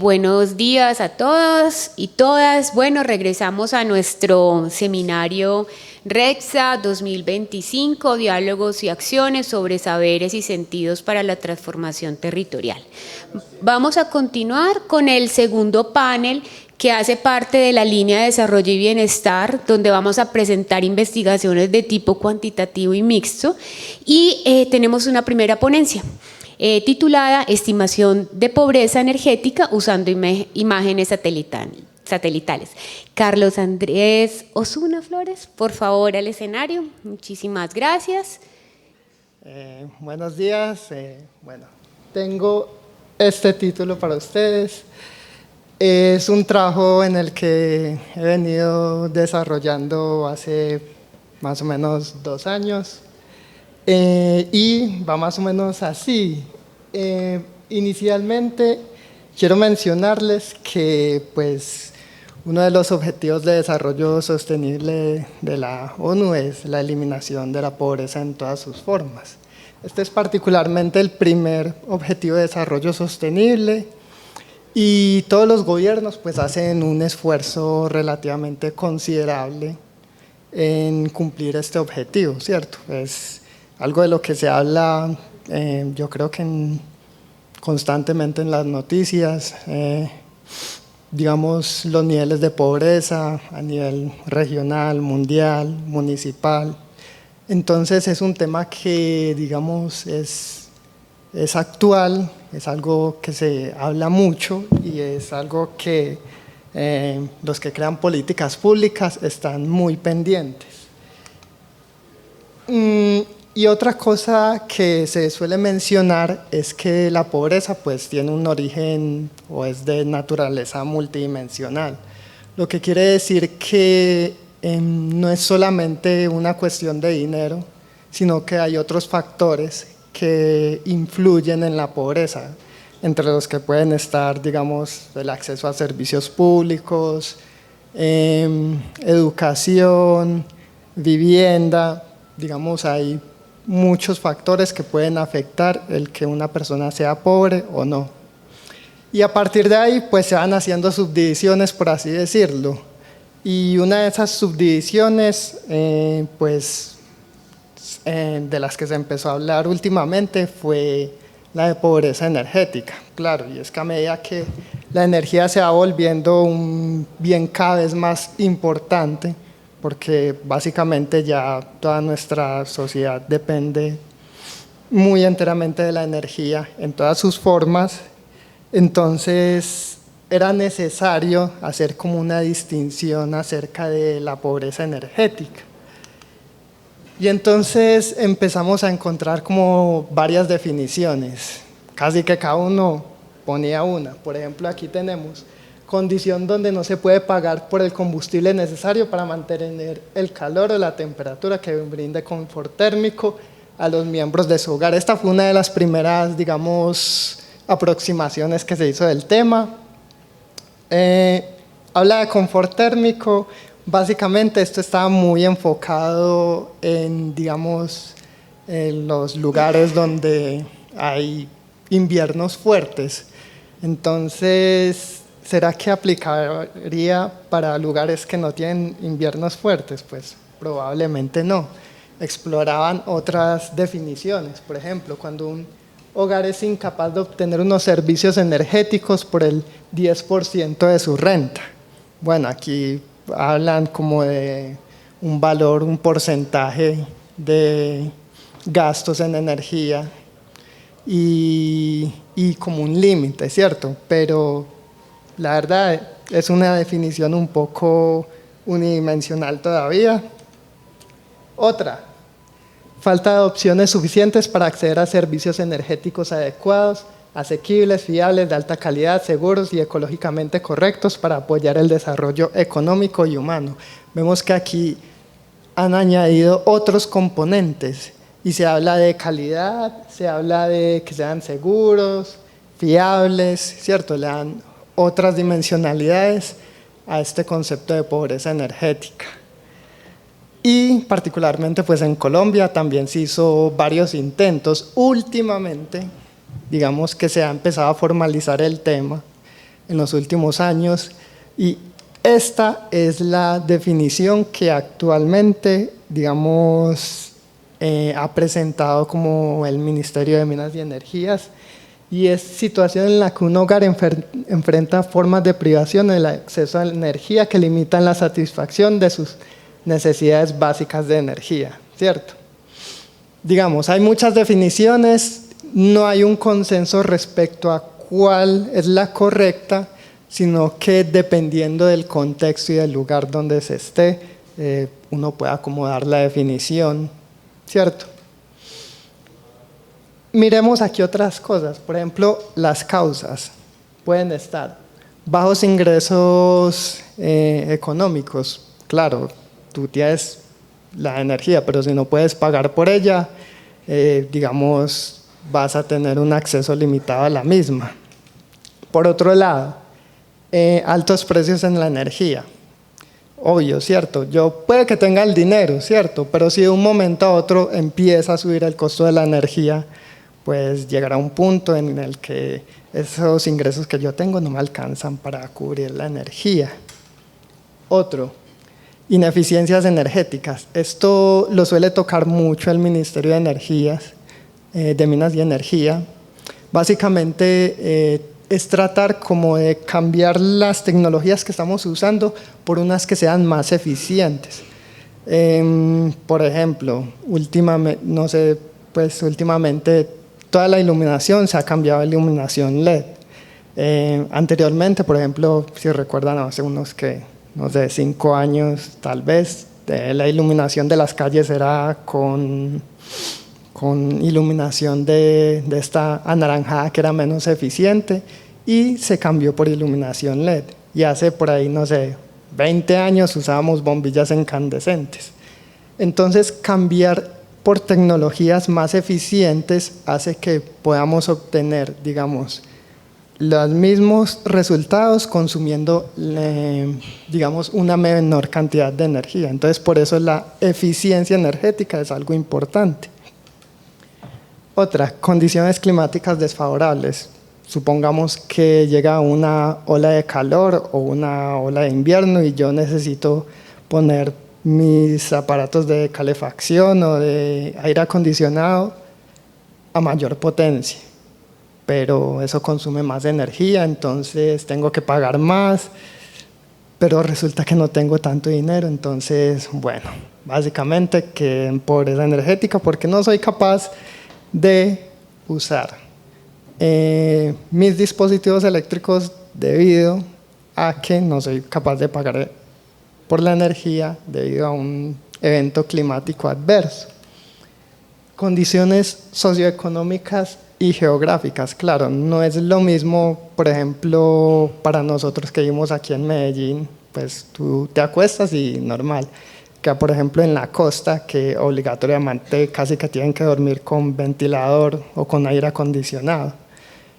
Buenos días a todos y todas. Bueno, regresamos a nuestro seminario REXA 2025, Diálogos y Acciones sobre Saberes y Sentidos para la Transformación Territorial. Vamos a continuar con el segundo panel que hace parte de la línea de desarrollo y bienestar, donde vamos a presentar investigaciones de tipo cuantitativo y mixto, y tenemos una primera ponencia titulada Estimación de pobreza energética usando imágenes satelitales. Carlos Andrés Osuna Flores, por favor al escenario. Muchísimas gracias. Buenos días. Bueno, tengo este título para ustedes. Es un trabajo en el que he venido desarrollando hace más o menos 2 años. Y va más o menos así. Inicialmente quiero mencionarles que pues, uno de los objetivos de desarrollo sostenible de la ONU es la eliminación de la pobreza en todas sus formas. Este es particularmente el primer objetivo de desarrollo sostenible y todos los gobiernos pues, hacen un esfuerzo relativamente considerable en cumplir este objetivo, ¿cierto? Es algo de lo que se habla, yo creo que constantemente en las noticias, digamos, los niveles de pobreza a nivel regional, mundial, municipal. Entonces es un tema que, digamos, es actual, es algo que se habla mucho y es algo que los que crean políticas públicas están muy pendientes. Y otra cosa que se suele mencionar es que la pobreza pues tiene un origen o es de naturaleza multidimensional, lo que quiere decir que no es solamente una cuestión de dinero, sino que hay otros factores que influyen en la pobreza, entre los que pueden estar, digamos, el acceso a servicios públicos, educación, vivienda, digamos, hay muchos factores que pueden afectar el que una persona sea pobre o no. Y a partir de ahí, pues se van haciendo subdivisiones, por así decirlo. Y una de esas subdivisiones, de las que se empezó a hablar últimamente fue la de pobreza energética. Claro, y es que a medida que la energía se va volviendo un bien cada vez más importante, porque básicamente ya toda nuestra sociedad depende muy enteramente de la energía en todas sus formas, entonces era necesario hacer como una distinción acerca de la pobreza energética. Y entonces empezamos a encontrar como varias definiciones, casi que cada uno ponía una. Por ejemplo, aquí tenemos condición donde no se puede pagar por el combustible necesario para mantener el calor o la temperatura que brinde confort térmico a los miembros de su hogar. Esta fue una de las primeras, digamos, aproximaciones que se hizo del tema. Habla de confort térmico. Básicamente esto estaba muy enfocado en, digamos, en los lugares donde hay inviernos fuertes. Entonces, ¿será que aplicaría para lugares que no tienen inviernos fuertes? Pues probablemente no. Exploraban otras definiciones. Por ejemplo, cuando un hogar es incapaz de obtener unos servicios energéticos por el 10% de su renta. Bueno, aquí hablan como de un valor, un porcentaje de gastos en energía y como un límite, ¿cierto? Pero la verdad es una definición un poco unidimensional todavía. Otra, falta de opciones suficientes para acceder a servicios energéticos adecuados, asequibles, fiables, de alta calidad, seguros y ecológicamente correctos para apoyar el desarrollo económico y humano. Vemos que aquí han añadido otros componentes y se habla de calidad, se habla de que sean seguros, fiables, ¿cierto? Le dan otras dimensionalidades a este concepto de pobreza energética. Y particularmente pues en Colombia también se hizo varios intentos. Últimamente, digamos que se ha empezado a formalizar el tema en los últimos años, y esta es la definición que actualmente, digamos, ha presentado como el Ministerio de Minas y Energías, y es situación en la que un hogar enfrenta formas de privación en el acceso a la energía que limitan la satisfacción de sus necesidades básicas de energía, ¿cierto? Digamos, hay muchas definiciones, no hay un consenso respecto a cuál es la correcta, sino que dependiendo del contexto y del lugar donde se esté, uno puede acomodar la definición, ¿cierto? Miremos aquí otras cosas, por ejemplo, las causas pueden estar bajos ingresos económicos, claro, tú tienes la energía, pero si no puedes pagar por ella, digamos, vas a tener un acceso limitado a la misma. Por otro lado, altos precios en la energía. Obvio, ¿cierto? Yo puede que tenga el dinero, ¿cierto? Pero si de un momento a otro empieza a subir el costo de la energía, pues llegará un punto en el que esos ingresos que yo tengo no me alcanzan para cubrir la energía. Otro, ineficiencias energéticas. Esto lo suele tocar mucho el Ministerio de Energías, de Minas y Energía. Básicamente es tratar como de cambiar las tecnologías que estamos usando por unas que sean más eficientes. Por ejemplo, últimamente toda la iluminación se ha cambiado a iluminación LED. Anteriormente, por ejemplo, si recuerdan, hace unos 5 años tal vez, la iluminación de las calles era con iluminación de esta anaranjada que era menos eficiente y se cambió por iluminación LED. Y hace por ahí, 20 años usábamos bombillas incandescentes. Entonces, cambiar por tecnologías más eficientes hace que podamos obtener, digamos, los mismos resultados consumiendo, digamos, una menor cantidad de energía. Entonces, por eso la eficiencia energética es algo importante. Otra, condiciones climáticas desfavorables. Supongamos que llega una ola de calor o una ola de invierno y yo necesito poner mis aparatos de calefacción o de aire acondicionado a mayor potencia, pero eso consume más energía, entonces tengo que pagar más, pero resulta que no tengo tanto dinero, entonces, bueno, básicamente que en pobreza energética porque no soy capaz de usar mis dispositivos eléctricos debido a que no soy capaz de pagar por la energía debido a un evento climático adverso. Condiciones socioeconómicas y geográficas, claro, no es lo mismo, por ejemplo, para nosotros que vivimos aquí en Medellín, pues tú te acuestas y normal, que por ejemplo en la costa, que obligatoriamente casi que tienen que dormir con ventilador o con aire acondicionado.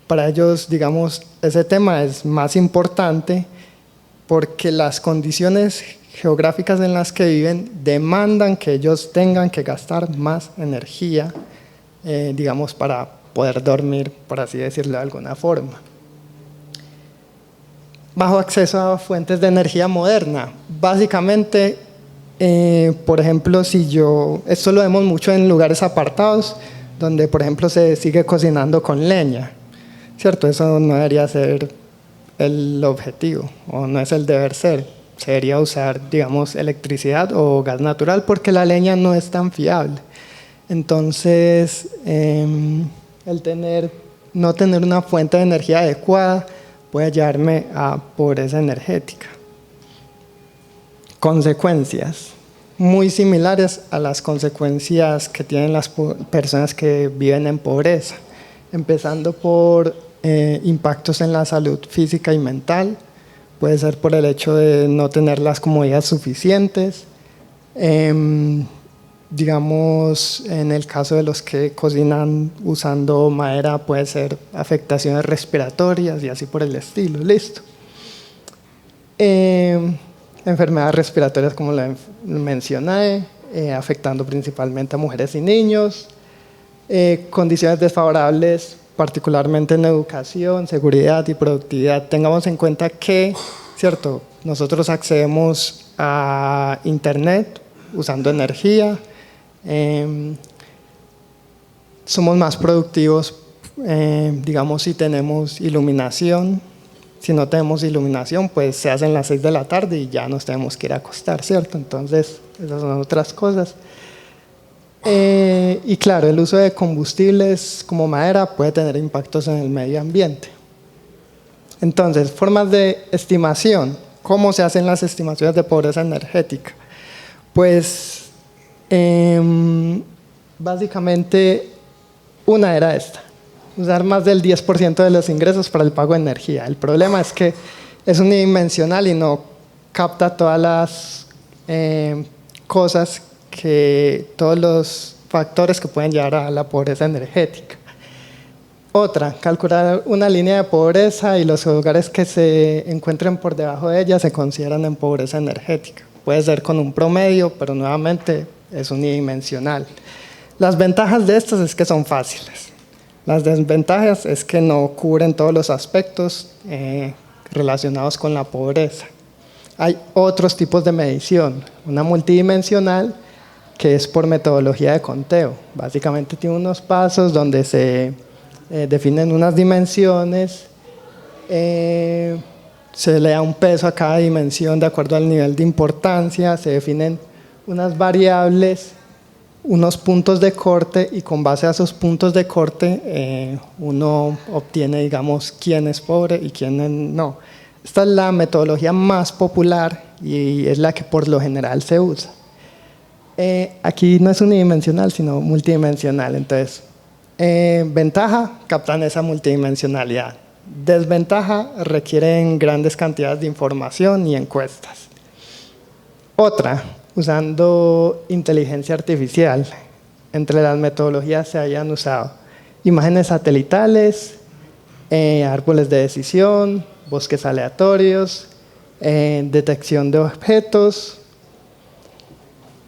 Para ellos, digamos, ese tema es más importante porque las condiciones geográficas en las que viven demandan que ellos tengan que gastar más energía, digamos, para poder dormir, por así decirlo de alguna forma. Bajo acceso a fuentes de energía moderna. Básicamente, por ejemplo, esto lo vemos mucho en lugares apartados, donde, por ejemplo, se sigue cocinando con leña, ¿cierto? Eso no debería ser el objetivo, o no es el deber ser. Se debería usar, digamos, electricidad o gas natural porque la leña no es tan fiable. Entonces, no tener una fuente de energía adecuada puede llevarme a pobreza energética. Consecuencias muy similares a las consecuencias que tienen las personas que viven en pobreza, empezando por impactos en la salud física y mental. Puede ser por el hecho de no tener las comodidades suficientes. Digamos, en el caso de los que cocinan usando madera, puede ser afectaciones respiratorias y así por el estilo. Listo. Enfermedades respiratorias, como la mencioné, afectando principalmente a mujeres y niños. Condiciones desfavorables particularmente en educación, seguridad y productividad. Tengamos en cuenta que, ¿cierto?, nosotros accedemos a Internet usando energía, somos más productivos, digamos, si tenemos iluminación. Si no tenemos iluminación, pues se hacen las 6 de la tarde y ya nos tenemos que ir a acostar, ¿cierto? Entonces, esas son otras cosas. Y claro, el uso de combustibles como madera puede tener impactos en el medio ambiente. Entonces, formas de estimación. ¿Cómo se hacen las estimaciones de pobreza energética? Pues, básicamente, una era esta: usar más del 10% de los ingresos para el pago de energía. El problema es que es unidimensional y no capta todas las cosas, todos los factores que pueden llevar a la pobreza energética. Otra, calcular una línea de pobreza y los hogares que se encuentren por debajo de ella se consideran en pobreza energética. Puede ser con un promedio, pero nuevamente es unidimensional. Las ventajas de estas es que son fáciles. Las desventajas es que no cubren todos los aspectos relacionados con la pobreza. Hay otros tipos de medición. Una multidimensional, que es por metodología de conteo. Básicamente tiene unos pasos donde se definen unas dimensiones, se le da un peso a cada dimensión de acuerdo al nivel de importancia, se definen unas variables, unos puntos de corte, y con base a esos puntos de corte uno obtiene, digamos, quién es pobre y quién no. Esta es la metodología más popular y es la que por lo general se usa. Aquí no es unidimensional, sino multidimensional. Entonces, ventaja, captan esa multidimensionalidad. Desventaja, requieren grandes cantidades de información y encuestas. Otra, usando inteligencia artificial. Entre las metodologías se hayan usado imágenes satelitales, árboles de decisión, bosques aleatorios, detección de objetos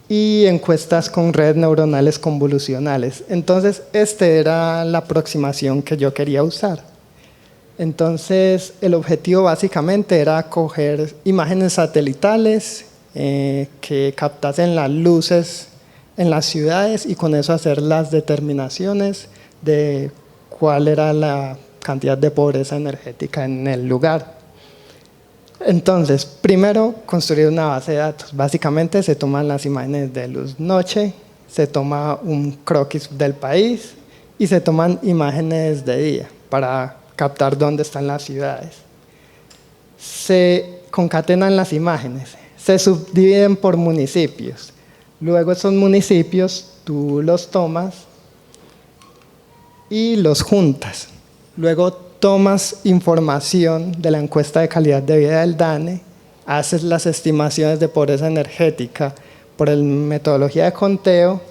y encuestas con redes neuronales convolucionales. Entonces, esta era la aproximación que yo quería usar. Entonces, el objetivo básicamente era coger imágenes satelitales que captasen las luces en las ciudades y con eso hacer las determinaciones de cuál era la cantidad de pobreza energética en el lugar. Entonces, primero, construir una base de datos. Básicamente se toman las imágenes de luz-noche, se toma un croquis del país y se toman imágenes de día para captar dónde están las ciudades. Se concatenan las imágenes, se subdividen por municipios. Luego esos municipios tú los tomas y los juntas. Luego tomas información de la encuesta de calidad de vida del DANE, haces las estimaciones de pobreza energética por la metodología de conteo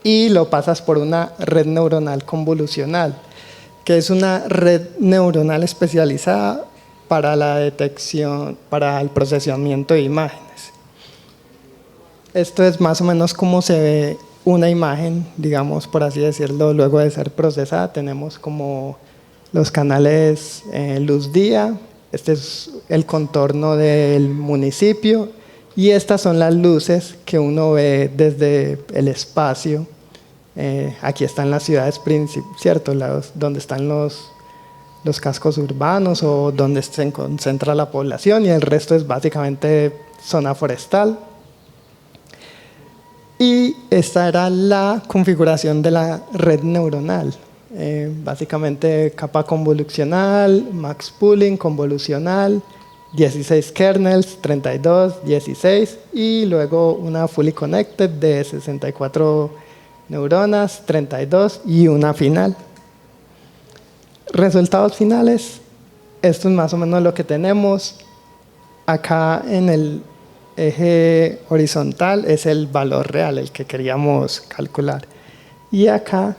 y lo pasas por una red neuronal convolucional, que es una red neuronal especializada para la detección, para el procesamiento de imágenes. Esto es más o menos como se ve una imagen, digamos, por así decirlo, luego de ser procesada. Tenemos como los canales luz-día, este es el contorno del municipio y estas son las luces que uno ve desde el espacio. Aquí están las ciudades principales, ¿cierto? Donde están los cascos urbanos o donde se concentra la población, y el resto es básicamente zona forestal. Y esta era la configuración de la red neuronal. Básicamente capa convolucional, max pooling, convolucional, 16 kernels, 32, 16 y luego una fully connected de 64 neuronas, 32 y una final. Resultados finales, esto es más o menos lo que tenemos. Acá en el eje horizontal es el valor real, el que queríamos calcular. Y acá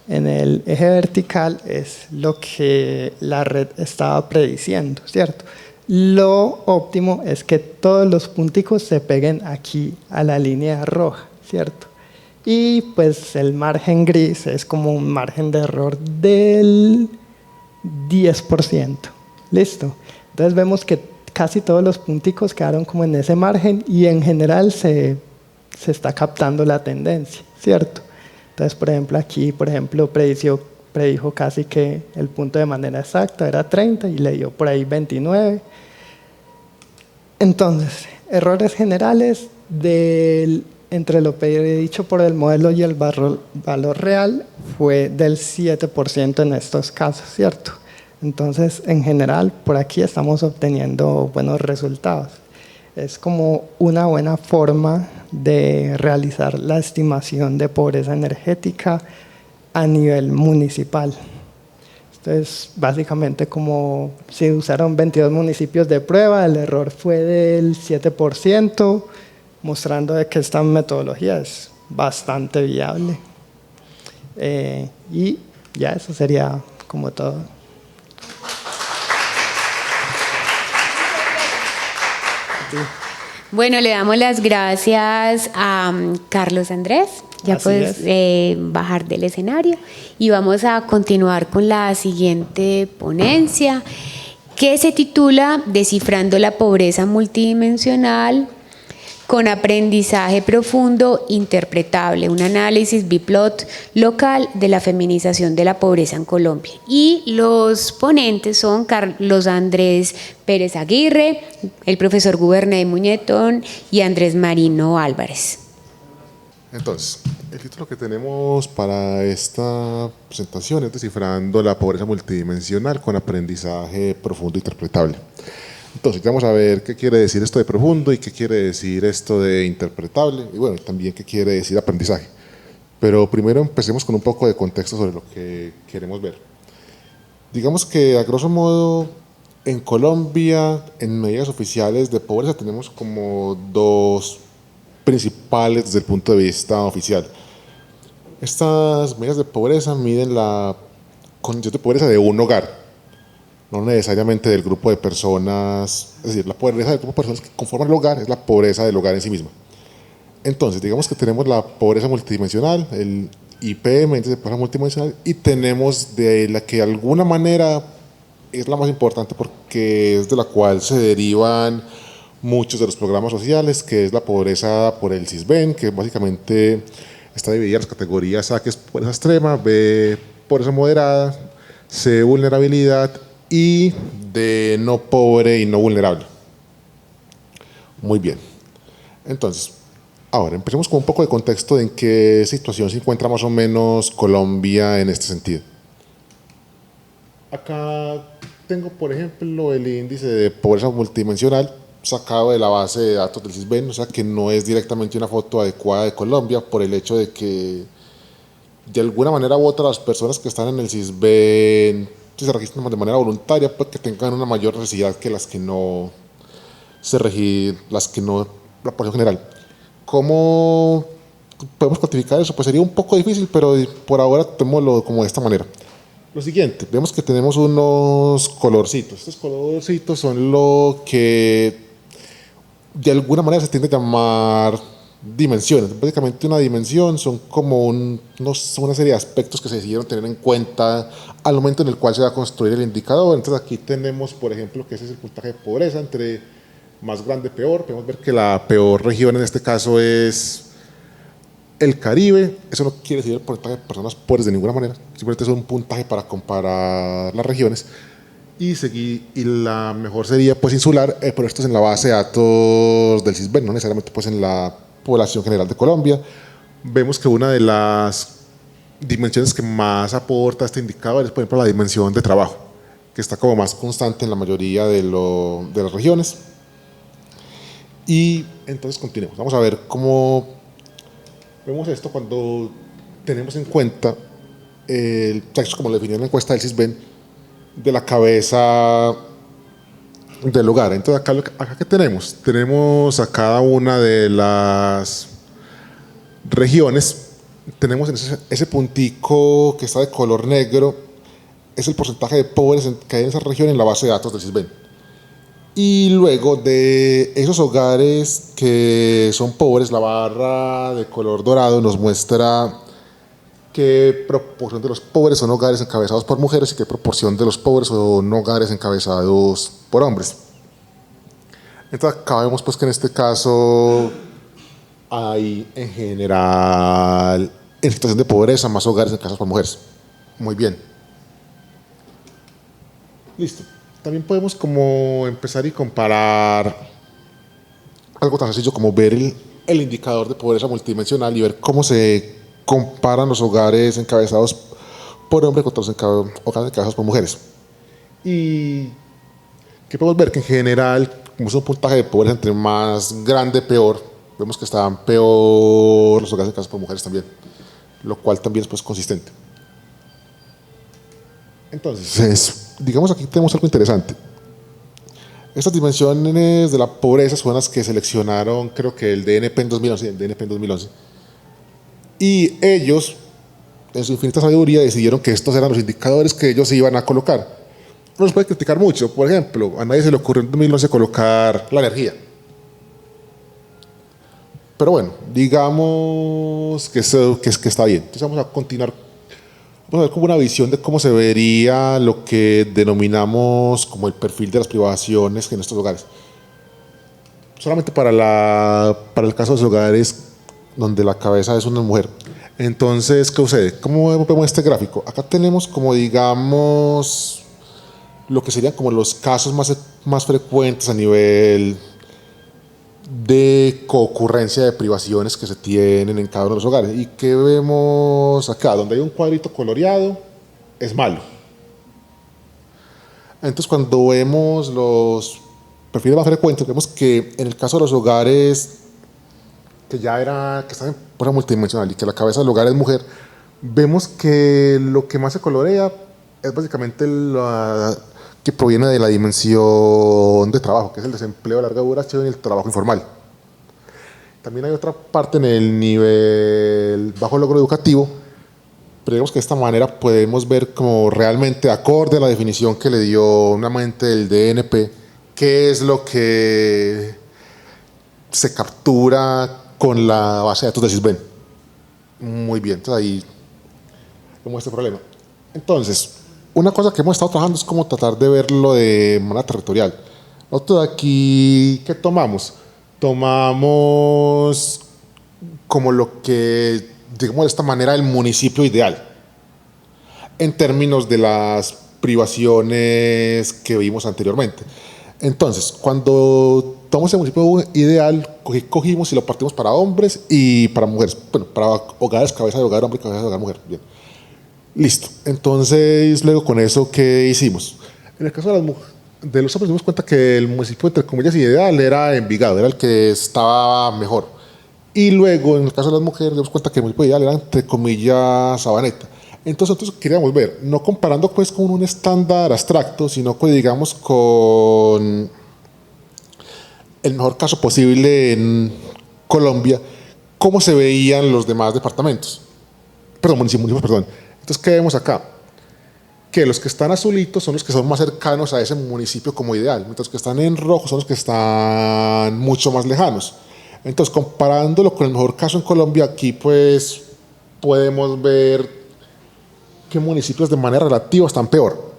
en el eje vertical es lo que la red estaba prediciendo, ¿cierto? Lo óptimo es que todos los punticos se peguen aquí a la línea roja, ¿cierto? y pues el margen gris es como un margen de error del 10%. ¿Listo? Entonces vemos que casi todos los punticos quedaron como en ese margen y en general se está captando la tendencia, ¿cierto? Entonces, por ejemplo, aquí, predijo casi que el punto de manera exacta era 30 y le dio por ahí 29. Entonces, errores generales entre lo predicho por el modelo y el valor real fue del 7% en estos casos, ¿cierto? Entonces, en general, por aquí estamos obteniendo buenos resultados. Es como una buena forma de realizar la estimación de pobreza energética a nivel municipal. Entonces, básicamente, como si usaron 22 municipios de prueba, el error fue del 7%, mostrando de que esta metodología es bastante viable. Y ya eso sería como todo. Sí. Bueno, le damos las gracias a Carlos Andrés. Ya puedes bajar del escenario y vamos a continuar con la siguiente ponencia que se titula Descifrando la pobreza multidimensional con aprendizaje profundo interpretable, un análisis biplot local de la feminización de la pobreza en Colombia. Y los ponentes son Carlos Andrés Pérez Aguirre, el profesor Gubernay Muñetón y Andrés Marino Álvarez. Entonces, el título que tenemos para esta presentación es Descifrando la pobreza multidimensional con aprendizaje profundo interpretable. Entonces, vamos a ver qué quiere decir esto de profundo y qué quiere decir esto de interpretable y bueno, también qué quiere decir aprendizaje. Pero primero empecemos con un poco de contexto sobre lo que queremos ver. Digamos que a grosso modo en Colombia, en medidas oficiales de pobreza tenemos como dos principales desde el punto de vista oficial. Estas medidas de pobreza miden la condición de pobreza de un hogar, no necesariamente del grupo de personas, es decir, la pobreza del grupo de personas que conforman el hogar es la pobreza del hogar en sí misma. Entonces, digamos que tenemos la pobreza multidimensional, el IPM, índice de pobreza multidimensional, y tenemos de la que de alguna manera es la más importante porque es de la cual se derivan muchos de los programas sociales, que es la pobreza por el CISBEN, que básicamente está dividida en las categorías A, que es pobreza extrema, B, pobreza moderada, C, vulnerabilidad, y de no pobre y no vulnerable. Muy bien. Entonces, ahora empecemos con un poco de contexto de en qué situación se encuentra más o menos Colombia en este sentido. Acá tengo, por ejemplo, el índice de pobreza multidimensional sacado de la base de datos del CISBEN, o sea que no es directamente una foto adecuada de Colombia por el hecho de que de alguna manera u otra las personas que están en el CISBEN, si se registran de manera voluntaria, pues que tengan una mayor necesidad que las que no se registran, la población general. ¿Cómo podemos cuantificar eso? Pues sería un poco difícil, pero por ahora tomémoslo como de esta manera. Lo siguiente, vemos que tenemos unos colorcitos. Estos colorcitos son lo que de alguna manera se tiende a llamar dimensiones. Básicamente una dimensión son como una serie de aspectos que se decidieron tener en cuenta al momento en el cual se va a construir el indicador. Entonces aquí tenemos, por ejemplo, que ese es el puntaje de pobreza, entre más grande, peor. Podemos ver que la peor región en este caso es el Caribe. Eso no quiere decir el porcentaje de personas pobres de ninguna manera, simplemente es un puntaje para comparar las regiones. Y la mejor sería pues insular, pero esto es en la base de datos del CISBEN, no necesariamente pues en la población general de Colombia. Vemos que una de las dimensiones que más aporta este indicador es, por ejemplo, la dimensión de trabajo, que está como más constante en la mayoría de las regiones. Y entonces continuemos, vamos a ver cómo vemos esto cuando tenemos en cuenta el texto, como lo definió en la encuesta del CISBEN, de la cabeza del hogar. Entonces acá ¿qué tenemos? Tenemos a cada una de las regiones, tenemos ese puntico que está de color negro, es el porcentaje de pobres que hay en esa región en la base de datos del CISBEN. Y luego de esos hogares que son pobres, la barra de color dorado nos muestra qué proporción de los pobres son hogares encabezados por mujeres y qué proporción de los pobres son hogares encabezados por hombres. Entonces acá vemos pues que en este caso hay en general en situación de pobreza más hogares encabezados por mujeres. Muy bien. Listo. También podemos como empezar y comparar algo tan sencillo como ver el indicador de pobreza multidimensional y ver cómo se comparan los hogares encabezados por hombres contra los hogares encabezados por mujeres. Y que podemos ver que en general, como es un puntaje de pobreza entre más grande, peor, vemos que están peor los hogares encabezados por mujeres también, lo cual también es pues consistente. Entonces, digamos aquí tenemos algo interesante. Estas dimensiones de la pobreza son las que seleccionaron, creo que el DNP en 2011, y ellos, en su infinita sabiduría, decidieron que estos eran los indicadores que ellos iban a colocar. No los puede criticar mucho. Por ejemplo, a nadie se le ocurrió en 2011 colocar la energía. Pero bueno, digamos que está bien. Entonces vamos a continuar. Vamos a ver como una visión de cómo se vería lo que denominamos como el perfil de las privaciones en estos hogares. Solamente para el caso de los hogares donde la cabeza es una mujer. Entonces, ¿qué sucede? ¿Cómo vemos este gráfico? Acá tenemos como digamos lo que serían como los casos más frecuentes a nivel de concurrencia de privaciones que se tienen en cada uno de los hogares. ¿Y qué vemos acá? Donde hay un cuadrito coloreado, es malo. Entonces, cuando vemos los perfiles más frecuentes, vemos que en el caso de los hogares que están en pobreza multidimensional y que la cabeza del hogar es mujer, vemos que lo que más se colorea es básicamente que proviene de la dimensión de trabajo, que es el desempleo de larga duración y el trabajo informal. También hay otra parte en el nivel bajo logro educativo, pero digamos que de esta manera podemos ver como realmente acorde a la definición que le dio nuevamente el DNP, qué es lo que se captura con la base de datos de SysBen. Muy bien, entonces ahí vemos este problema. Entonces, una cosa que hemos estado trabajando es como tratar de verlo de manera territorial. Nosotros de aquí, ¿qué tomamos? Tomamos como lo que, digamos de esta manera, el municipio ideal, en términos de las privaciones que vimos anteriormente. Entonces, cuando tomamos el municipio ideal, cogimos y lo partimos para hombres y para mujeres. Bueno, para hogares, cabeza de hogar hombre y cabeza de hogar mujer. Bien. Listo. Entonces, luego con eso, ¿qué hicimos? En el caso de los hombres, nos dimos cuenta que el municipio, entre comillas, ideal era Envigado, era el que estaba mejor. Y luego, en el caso de las mujeres, nos dimos cuenta que el municipio ideal era, entre comillas, Sabaneta. Entonces, nosotros queríamos ver, no comparando pues con un estándar abstracto, sino que digamos con el mejor caso posible en Colombia, cómo se veían los demás departamentos. Municipios, perdón. Entonces, ¿qué vemos acá? Que los que están azulitos son los que son más cercanos a ese municipio como ideal, mientras los que están en rojo son los que están mucho más lejanos. Entonces, comparándolo con el mejor caso en Colombia, aquí pues podemos ver qué municipios de manera relativa están peor.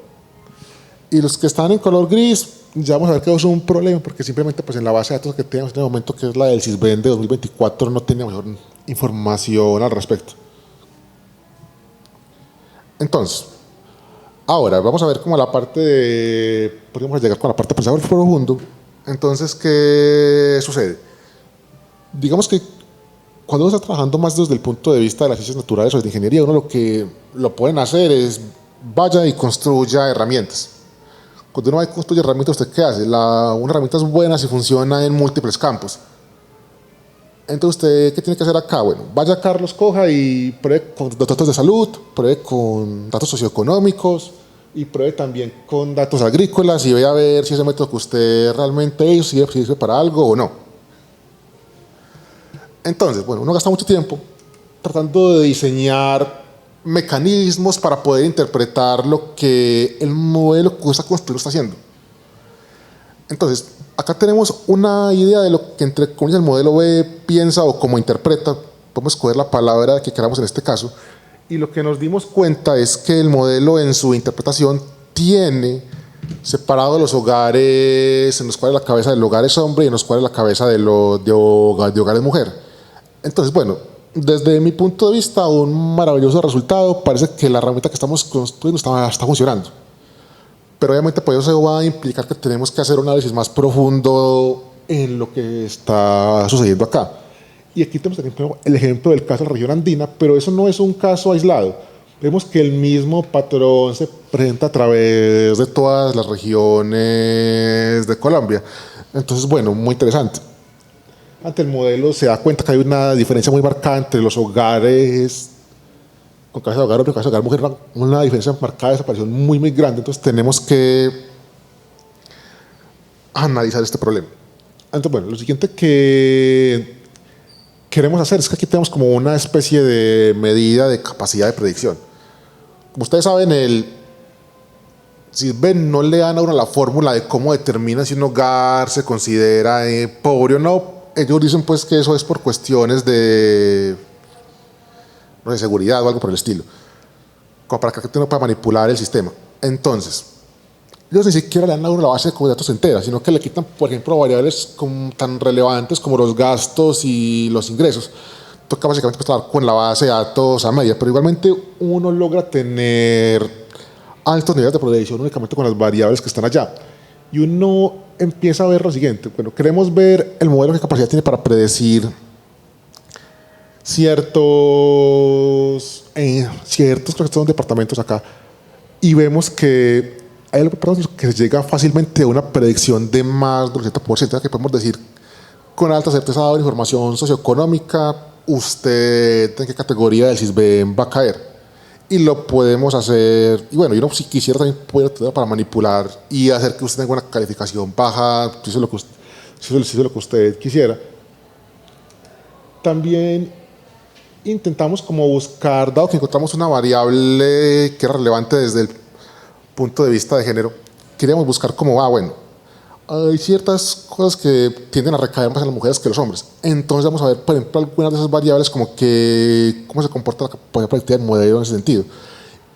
Y los que están en color gris, ya vamos a ver que eso es un problema, porque simplemente pues en la base de datos que tenemos en este momento, que es la del SysBen de 2024, no tenemos mejor información al respecto. Entonces, ahora vamos a ver como la parte de, podríamos llegar con la parte de profundo. Entonces, ¿qué sucede? Digamos que cuando uno está trabajando más desde el punto de vista de las ciencias naturales o de ingeniería, uno lo que lo pueden hacer es vaya y construya herramientas. Cuando uno va y construye herramientas, ¿usted qué hace? Una herramienta es buena si funciona en múltiples campos. Entonces, ¿usted qué tiene que hacer acá? Bueno, vaya Carlos, coja y pruebe con datos de salud, pruebe con datos socioeconómicos y pruebe también con datos agrícolas y vaya a ver si ese método que usted realmente hizo sirve para algo o no. Entonces, bueno, uno gasta mucho tiempo tratando de diseñar mecanismos para poder interpretar lo que el modelo que usa construir está haciendo. Entonces, acá tenemos una idea de lo que entre comillas el modelo B piensa o cómo interpreta. Podemos escoger la palabra que queramos en este caso. Y lo que nos dimos cuenta es que el modelo en su interpretación tiene separado los hogares en los cuales la cabeza del hogar es hombre y en los cuales la cabeza de hogar es mujer. Entonces, bueno, desde mi punto de vista, un maravilloso resultado. Parece que la herramienta que estamos construyendo está funcionando. Pero obviamente pues eso va a implicar que tenemos que hacer un análisis más profundo en lo que está sucediendo acá. Y aquí tenemos el ejemplo del caso de la región andina, pero eso no es un caso aislado. Vemos que el mismo patrón se presenta a través de todas las regiones de Colombia. Entonces, bueno, muy interesante. Ante el modelo se da cuenta que hay una diferencia muy marcada entre los hogares con cabeza de hogar hombre y cabeza de hogar mujer, una diferencia marcada de desaparición muy, muy grande. Entonces tenemos que analizar este problema. Entonces, bueno, lo siguiente que queremos hacer es que aquí tenemos como una especie de medida de capacidad de predicción. Como ustedes saben, si ven, no le dan a uno la fórmula de cómo determina si un hogar se considera pobre o no. Ellos dicen pues que eso es por cuestiones de seguridad o algo por el estilo, como para que uno pueda manipular el sistema. Entonces, ellos ni siquiera le dan a uno la base de datos entera, sino que le quitan, por ejemplo, variables tan relevantes como los gastos y los ingresos. Toca básicamente trabajar con la base de datos a media, pero igualmente uno logra tener altos niveles de predicción únicamente con las variables que están allá. Y uno empieza a ver lo siguiente: bueno, queremos ver el modelo qué capacidad tiene para predecir ciertos departamentos acá, y vemos que hay departamentos que se llega fácilmente a una predicción de más del 80%, que podemos decir con alta certeza, dada la información socioeconómica, usted en qué categoría del CISBEN va a caer. Y lo podemos hacer, y bueno, y uno si quisiera también puede utilizar para manipular y hacer que usted tenga una calificación baja, si eso es lo que usted quisiera. También intentamos como buscar, dado que encontramos una variable que era relevante desde el punto de vista de género, queríamos buscar como, bueno, hay ciertas cosas que tienden a recaer más en las mujeres que en los hombres. Entonces vamos a ver, por ejemplo, algunas de esas variables como que cómo se comporta la capacidad predictiva del modelo en ese sentido.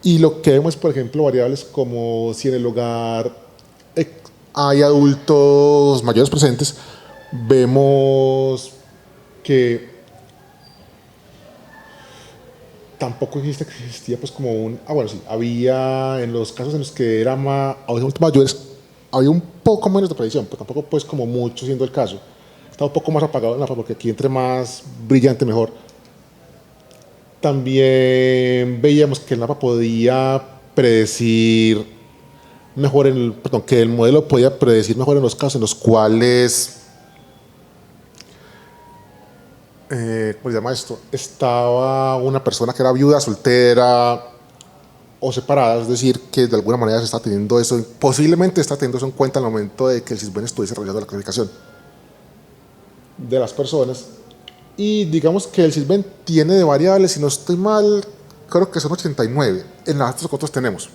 Y lo que vemos, por ejemplo, variables como si en el hogar hay adultos mayores presentes, vemos que tampoco existía pues como bueno, sí, había en los casos en los que eran adultos mayores, había un poco menos de predicción, pero tampoco pues como mucho siendo el caso. Estaba un poco más apagado el mapa, porque aquí entre más brillante mejor. También veíamos que el mapa podía predecir mejor, que el modelo podía predecir mejor en los casos en los cuales ¿cómo se llama esto? Estaba una persona que era viuda, soltera o separada, es decir, que de alguna manera se está teniendo eso, posiblemente está teniendo eso en cuenta al momento de que el CISBEN estuviese realizando la clasificación de las personas. Y digamos que el CISBEN tiene de variables, si no estoy mal, creo que son 89 en las datos que nosotros tenemos.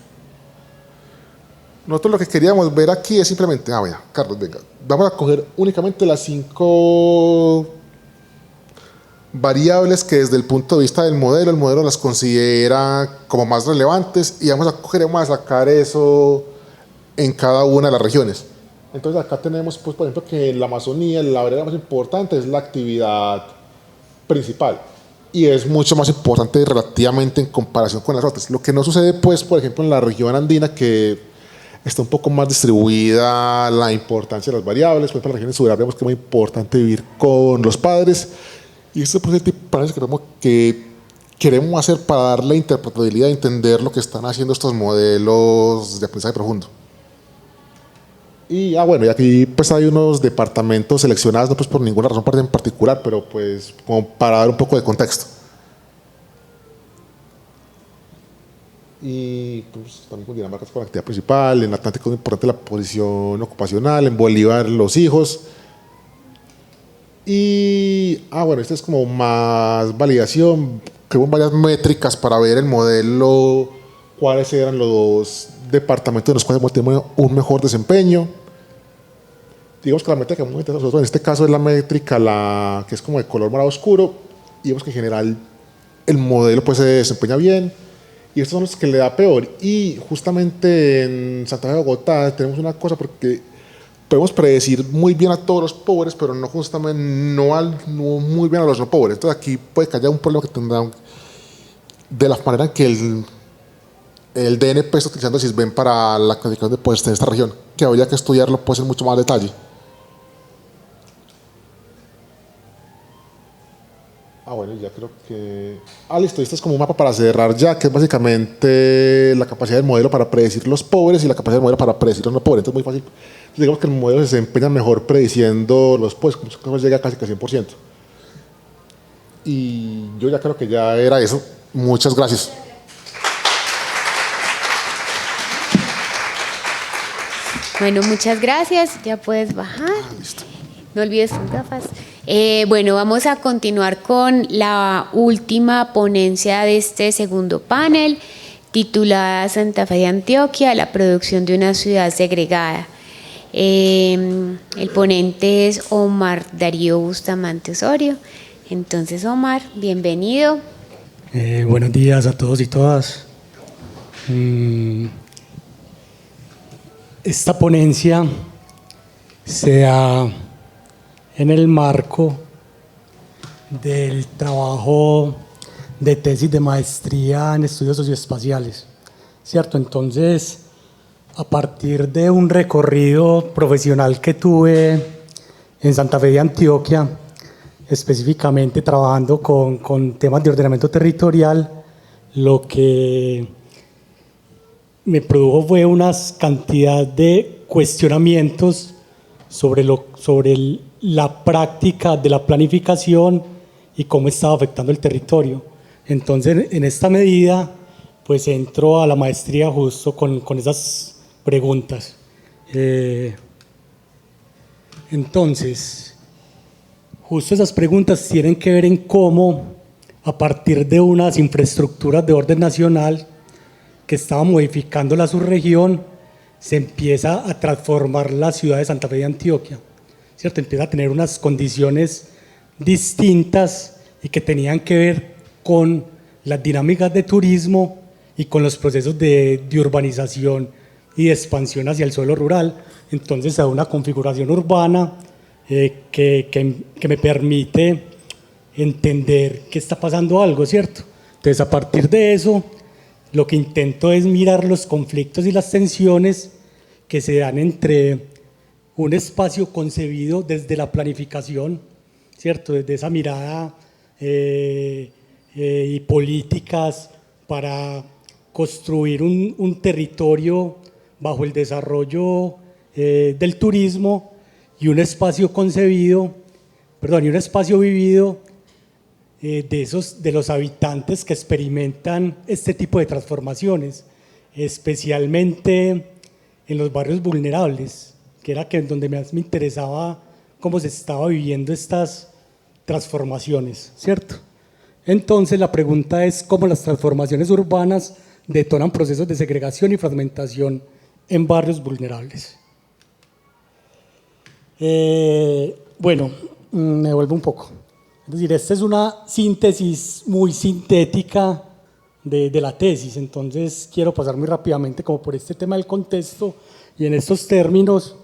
Nosotros lo que queríamos ver aquí es simplemente, bueno, Carlos, venga, vamos a coger únicamente las 5 variables que desde el punto de vista del modelo, el modelo las considera como más relevantes, y vamos a sacar eso en cada una de las regiones. Entonces acá tenemos, pues, por ejemplo, que en la Amazonía la variable más importante es la actividad principal, y es mucho más importante relativamente en comparación con las otras. Lo que no sucede, pues, por ejemplo, en la región andina, que está un poco más distribuida la importancia de las variables. Por ejemplo, en la región insular vemos que es muy importante vivir con los padres. Y este es el tipo de que queremos hacer para darle interpretabilidad, entender lo que están haciendo estos modelos de aprendizaje profundo. Y bueno, y aquí pues hay unos departamentos seleccionados, no pues por ninguna razón en particular, pero pues como para dar un poco de contexto. Y pues, también con Dinamarca con la actividad principal, en Atlántico es importante la posición ocupacional, en Bolívar los hijos. Y, bueno, este es como más validación, creo varias métricas para ver el modelo, cuáles eran los departamentos en los cuales tenemos un mejor desempeño. digamos que la métrica que hemos utilizado nosotros en este caso es la métrica que es como de color morado oscuro, y vemos que en general el modelo pues se desempeña bien, y estos son los que le da peor. Y justamente en Santa Fe de Bogotá tenemos una cosa, porque podemos predecir muy bien a todos los pobres, pero no justamente no muy bien a los no pobres. Entonces aquí puede que haya un problema que tendrán de la manera en que el DNP está utilizando el SISBEN para la clasificación de puestos en esta región, que habría que estudiarlo pues en mucho más detalle. Bueno, ya creo que... listo, esto es como un mapa para cerrar ya, que es básicamente la capacidad del modelo para predecir los pobres y la capacidad del modelo para predecir los no pobres. Entonces es muy fácil. Entonces, digamos que el modelo se desempeña mejor prediciendo los pobres, como que llega casi que 100%. Y yo ya creo que ya era eso. Muchas gracias. Bueno, muchas gracias. Ya puedes bajar. Listo. No olvides tus gafas. Bueno, vamos a continuar con la última ponencia de este segundo panel, titulada Santa Fe de Antioquia, la producción de una ciudad segregada. El ponente es Omar Darío Bustamante Osorio. Entonces, Omar, bienvenido. Buenos días a todos y todas. Esta ponencia se da en el marco del trabajo de tesis de maestría en estudios socioespaciales, ¿cierto? Entonces, a partir de un recorrido profesional que tuve en Santa Fe de Antioquia, específicamente trabajando con temas de ordenamiento territorial, lo que me produjo fue una cantidad de cuestionamientos sobre la práctica de la planificación y cómo estaba afectando el territorio. Entonces, en esta medida, pues entro a la maestría justo con esas preguntas. Entonces, justo esas preguntas tienen que ver en cómo, a partir de unas infraestructuras de orden nacional que estaban modificando la subregión, se empieza a transformar la ciudad de Santa Fe de Antioquia, ¿cierto? Empieza a tener unas condiciones distintas y que tenían que ver con las dinámicas de turismo y con los procesos de urbanización y de expansión hacia el suelo rural. Entonces se da una configuración urbana que me permite entender que está pasando algo, ¿cierto? Entonces, a partir de eso, lo que intento es mirar los conflictos y las tensiones que se dan entre un espacio concebido desde la planificación, ¿cierto? Desde esa mirada y políticas para construir un territorio bajo el desarrollo del turismo, y un espacio concebido, y un espacio vivido de los habitantes que experimentan este tipo de transformaciones, especialmente en los barrios vulnerables, que era donde más me interesaba cómo se estaba viviendo estas transformaciones, ¿cierto? Entonces la pregunta es cómo las transformaciones urbanas detonan procesos de segregación y fragmentación en barrios vulnerables. Bueno, me vuelvo un poco. Es decir, esta es una síntesis muy sintética de la tesis, entonces quiero pasar muy rápidamente como por este tema del contexto, y en estos términos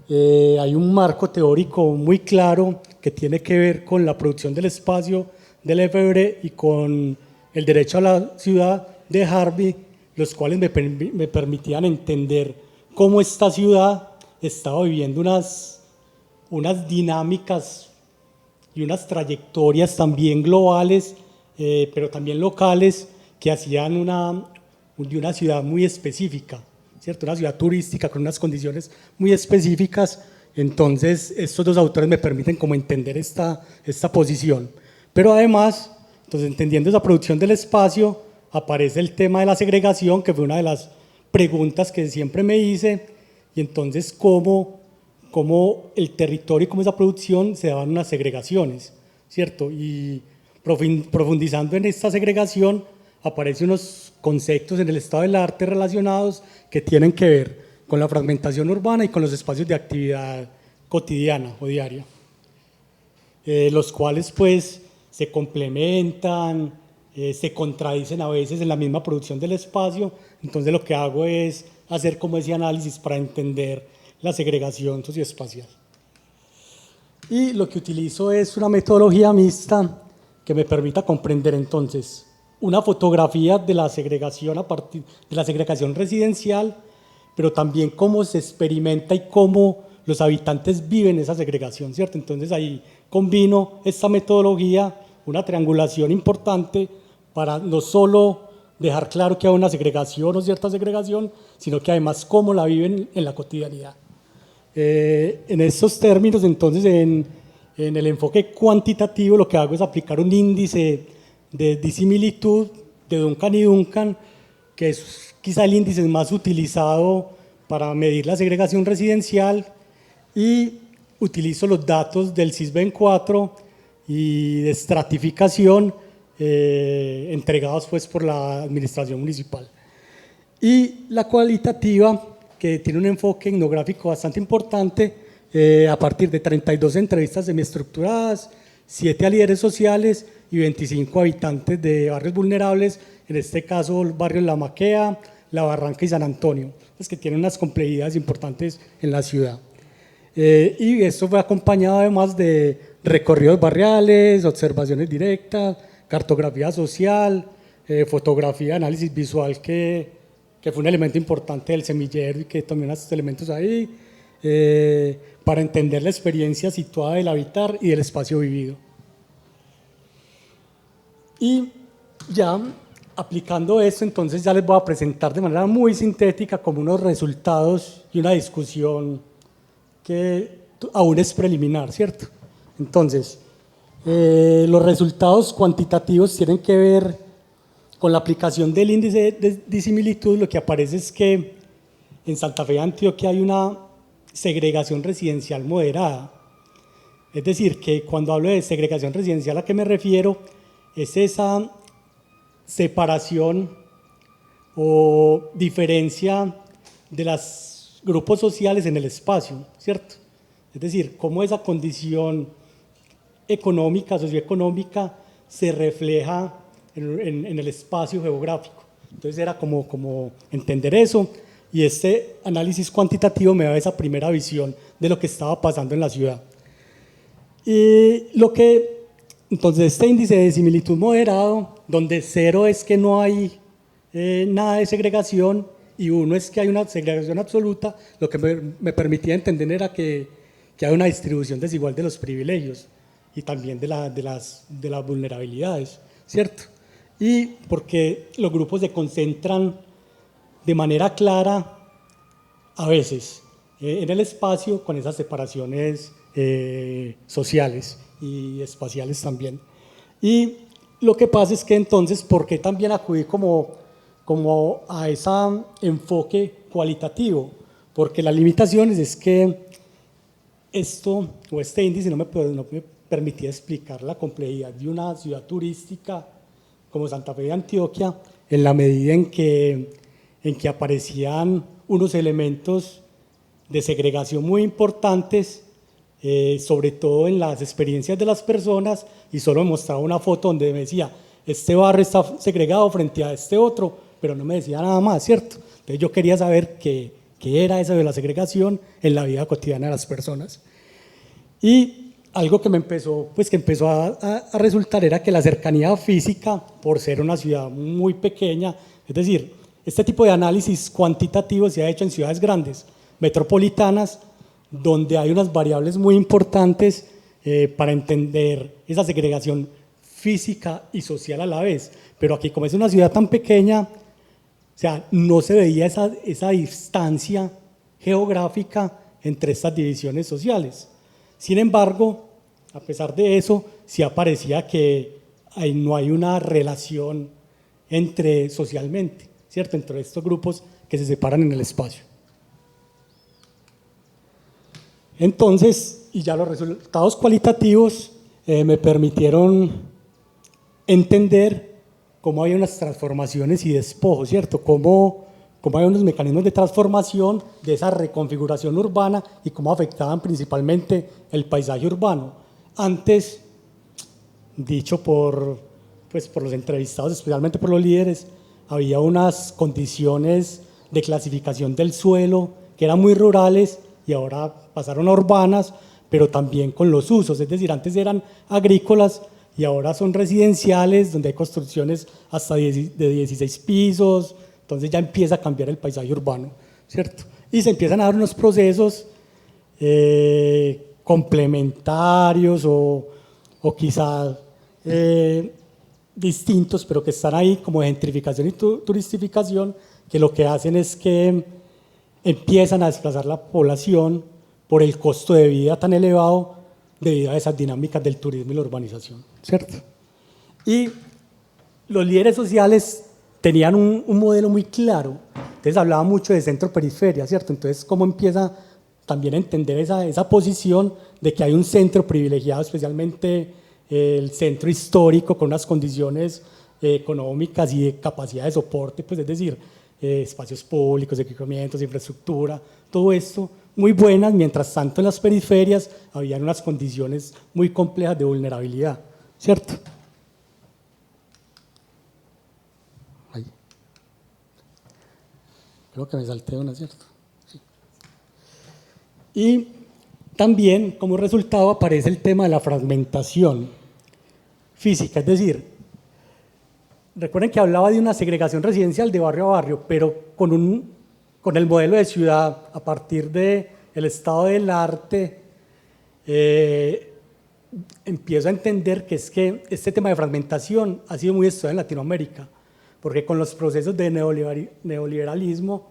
hay un marco teórico muy claro que tiene que ver con la producción del espacio de Lefebvre y con el derecho a la ciudad de Harvey, los cuales me permitían entender cómo esta ciudad estaba viviendo unas dinámicas y unas trayectorias también globales, pero también locales, que hacían de una ciudad muy específica, ¿cierto? Una ciudad turística con unas condiciones muy específicas. Entonces, estos dos autores me permiten como entender esta posición. Pero además, entonces, entendiendo esa producción del espacio, aparece el tema de la segregación, que fue una de las preguntas que siempre me hice, y entonces cómo el territorio y cómo esa producción se daban unas segregaciones, ¿cierto? Y profundizando en esta segregación, aparecen unos conceptos en el estado del arte relacionados que tienen que ver con la fragmentación urbana y con los espacios de actividad cotidiana o diaria, los cuales pues se complementan, se contradicen a veces en la misma producción del espacio. Entonces lo que hago es hacer como ese análisis para entender la segregación socioespacial. Y lo que utilizo es una metodología mixta que me permita comprender entonces una fotografía de la segregación a partir de la segregación residencial, pero también cómo se experimenta y cómo los habitantes viven esa segregación, ¿cierto? Entonces ahí combino esta metodología, una triangulación importante para no solo dejar claro que hay una segregación o cierta segregación, sino que además cómo la viven en la cotidianidad. En estos términos, entonces, en el enfoque cuantitativo, lo que hago es aplicar un índice de disimilitud de Duncan y Duncan, que es quizá el índice más utilizado para medir la segregación residencial, y utilizo los datos del CISBEN-4 y de estratificación entregados pues por la administración municipal. Y la cualitativa, que tiene un enfoque etnográfico bastante importante, a partir de 32 entrevistas semiestructuradas, 7 a líderes sociales y 25 habitantes de barrios vulnerables, en este caso el barrio La Maquea, La Barranca y San Antonio, pues que tienen unas complejidades importantes en la ciudad. Y esto fue acompañado además de recorridos barriales, observaciones directas, cartografía social, fotografía, análisis visual, que fue un elemento importante del semillero y que tomé unos elementos ahí, para entender la experiencia situada del habitar y del espacio vivido. Y ya aplicando esto, entonces ya les voy a presentar de manera muy sintética como unos resultados y una discusión que aún es preliminar, ¿cierto? Entonces, los resultados cuantitativos tienen que ver con la aplicación del índice de disimilitud. Lo que aparece es que en Santa Fe de Antioquia hay una segregación residencial moderada. Es decir, que cuando hablo de segregación residencial, ¿a qué me refiero? Es esa separación o diferencia de los grupos sociales en el espacio, ¿cierto? Es decir, cómo esa condición económica, socioeconómica, se refleja en el espacio geográfico. Entonces era como entender eso, y este análisis cuantitativo me da esa primera visión de lo que estaba pasando en la ciudad. Y entonces este índice de similitud moderado, donde 0 es que no hay nada de segregación y 1 es que hay una segregación absoluta, lo que me permitía entender era que hay una distribución desigual de los privilegios y también de las vulnerabilidades, ¿cierto? Y porque los grupos se concentran de manera clara a veces en el espacio, con esas separaciones sociales y espaciales también. Y lo que pasa es que entonces, ¿por qué también acudí como a ese enfoque cualitativo? Porque las limitaciones es que este índice no me permitía explicar la complejidad de una ciudad turística como Santa Fe de Antioquia, en la medida en que aparecían unos elementos de segregación muy importantes, sobre todo en las experiencias de las personas, y solo me mostraba una foto donde me decía, este barrio está segregado frente a este otro, pero no me decía nada más, ¿cierto? Entonces yo quería saber qué era eso de la segregación en la vida cotidiana de las personas. Y algo que empezó a resultar era que la cercanía física, por ser una ciudad muy pequeña, es decir, este tipo de análisis cuantitativo se ha hecho en ciudades grandes, metropolitanas, donde hay unas variables muy importantes para entender esa segregación física y social a la vez. Pero aquí, como es una ciudad tan pequeña, o sea, no se veía esa distancia geográfica entre estas divisiones sociales. Sin embargo, a pesar de eso, sí aparecía que no hay una relación socialmente, ¿cierto?, entre estos grupos que se separan en el espacio. Entonces, y ya los resultados cualitativos me permitieron entender cómo hay unas transformaciones y despojos, ¿cierto? Cómo cómo hay unos mecanismos de transformación de esa reconfiguración urbana y cómo afectaban principalmente el paisaje urbano. Antes, dicho por los entrevistados, especialmente por los líderes, había unas condiciones de clasificación del suelo que eran muy rurales y ahora pasaron a urbanas, pero también con los usos, es decir, antes eran agrícolas y ahora son residenciales, donde hay construcciones hasta de 16 pisos, entonces ya empieza a cambiar el paisaje urbano, ¿cierto? Y se empiezan a dar unos procesos complementarios o quizás distintos, pero que están ahí, como gentrificación y turistificación, que lo que hacen es que empiezan a desplazar la población por el costo de vida tan elevado debido a esas dinámicas del turismo y la urbanización, ¿cierto? Y los líderes sociales tenían un modelo muy claro, entonces hablaba mucho de centro-periferia, ¿cierto? Entonces, ¿cómo empieza también a entender esa posición de que hay un centro privilegiado, especialmente el centro histórico, con unas condiciones económicas y de capacidad de soporte, pues es decir, espacios públicos, equipamientos, infraestructura, todo esto muy buenas, mientras tanto en las periferias habían unas condiciones muy complejas de vulnerabilidad, ¿cierto? Ahí. Creo que me salté una, ¿cierto? Sí. Y también como resultado aparece el tema de la fragmentación física, es decir, recuerden que hablaba de una segregación residencial de barrio a barrio, pero con el modelo de ciudad a partir del estado del arte, empiezo a entender que es que este tema de fragmentación ha sido muy estudiado en Latinoamérica, porque con los procesos de neoliberalismo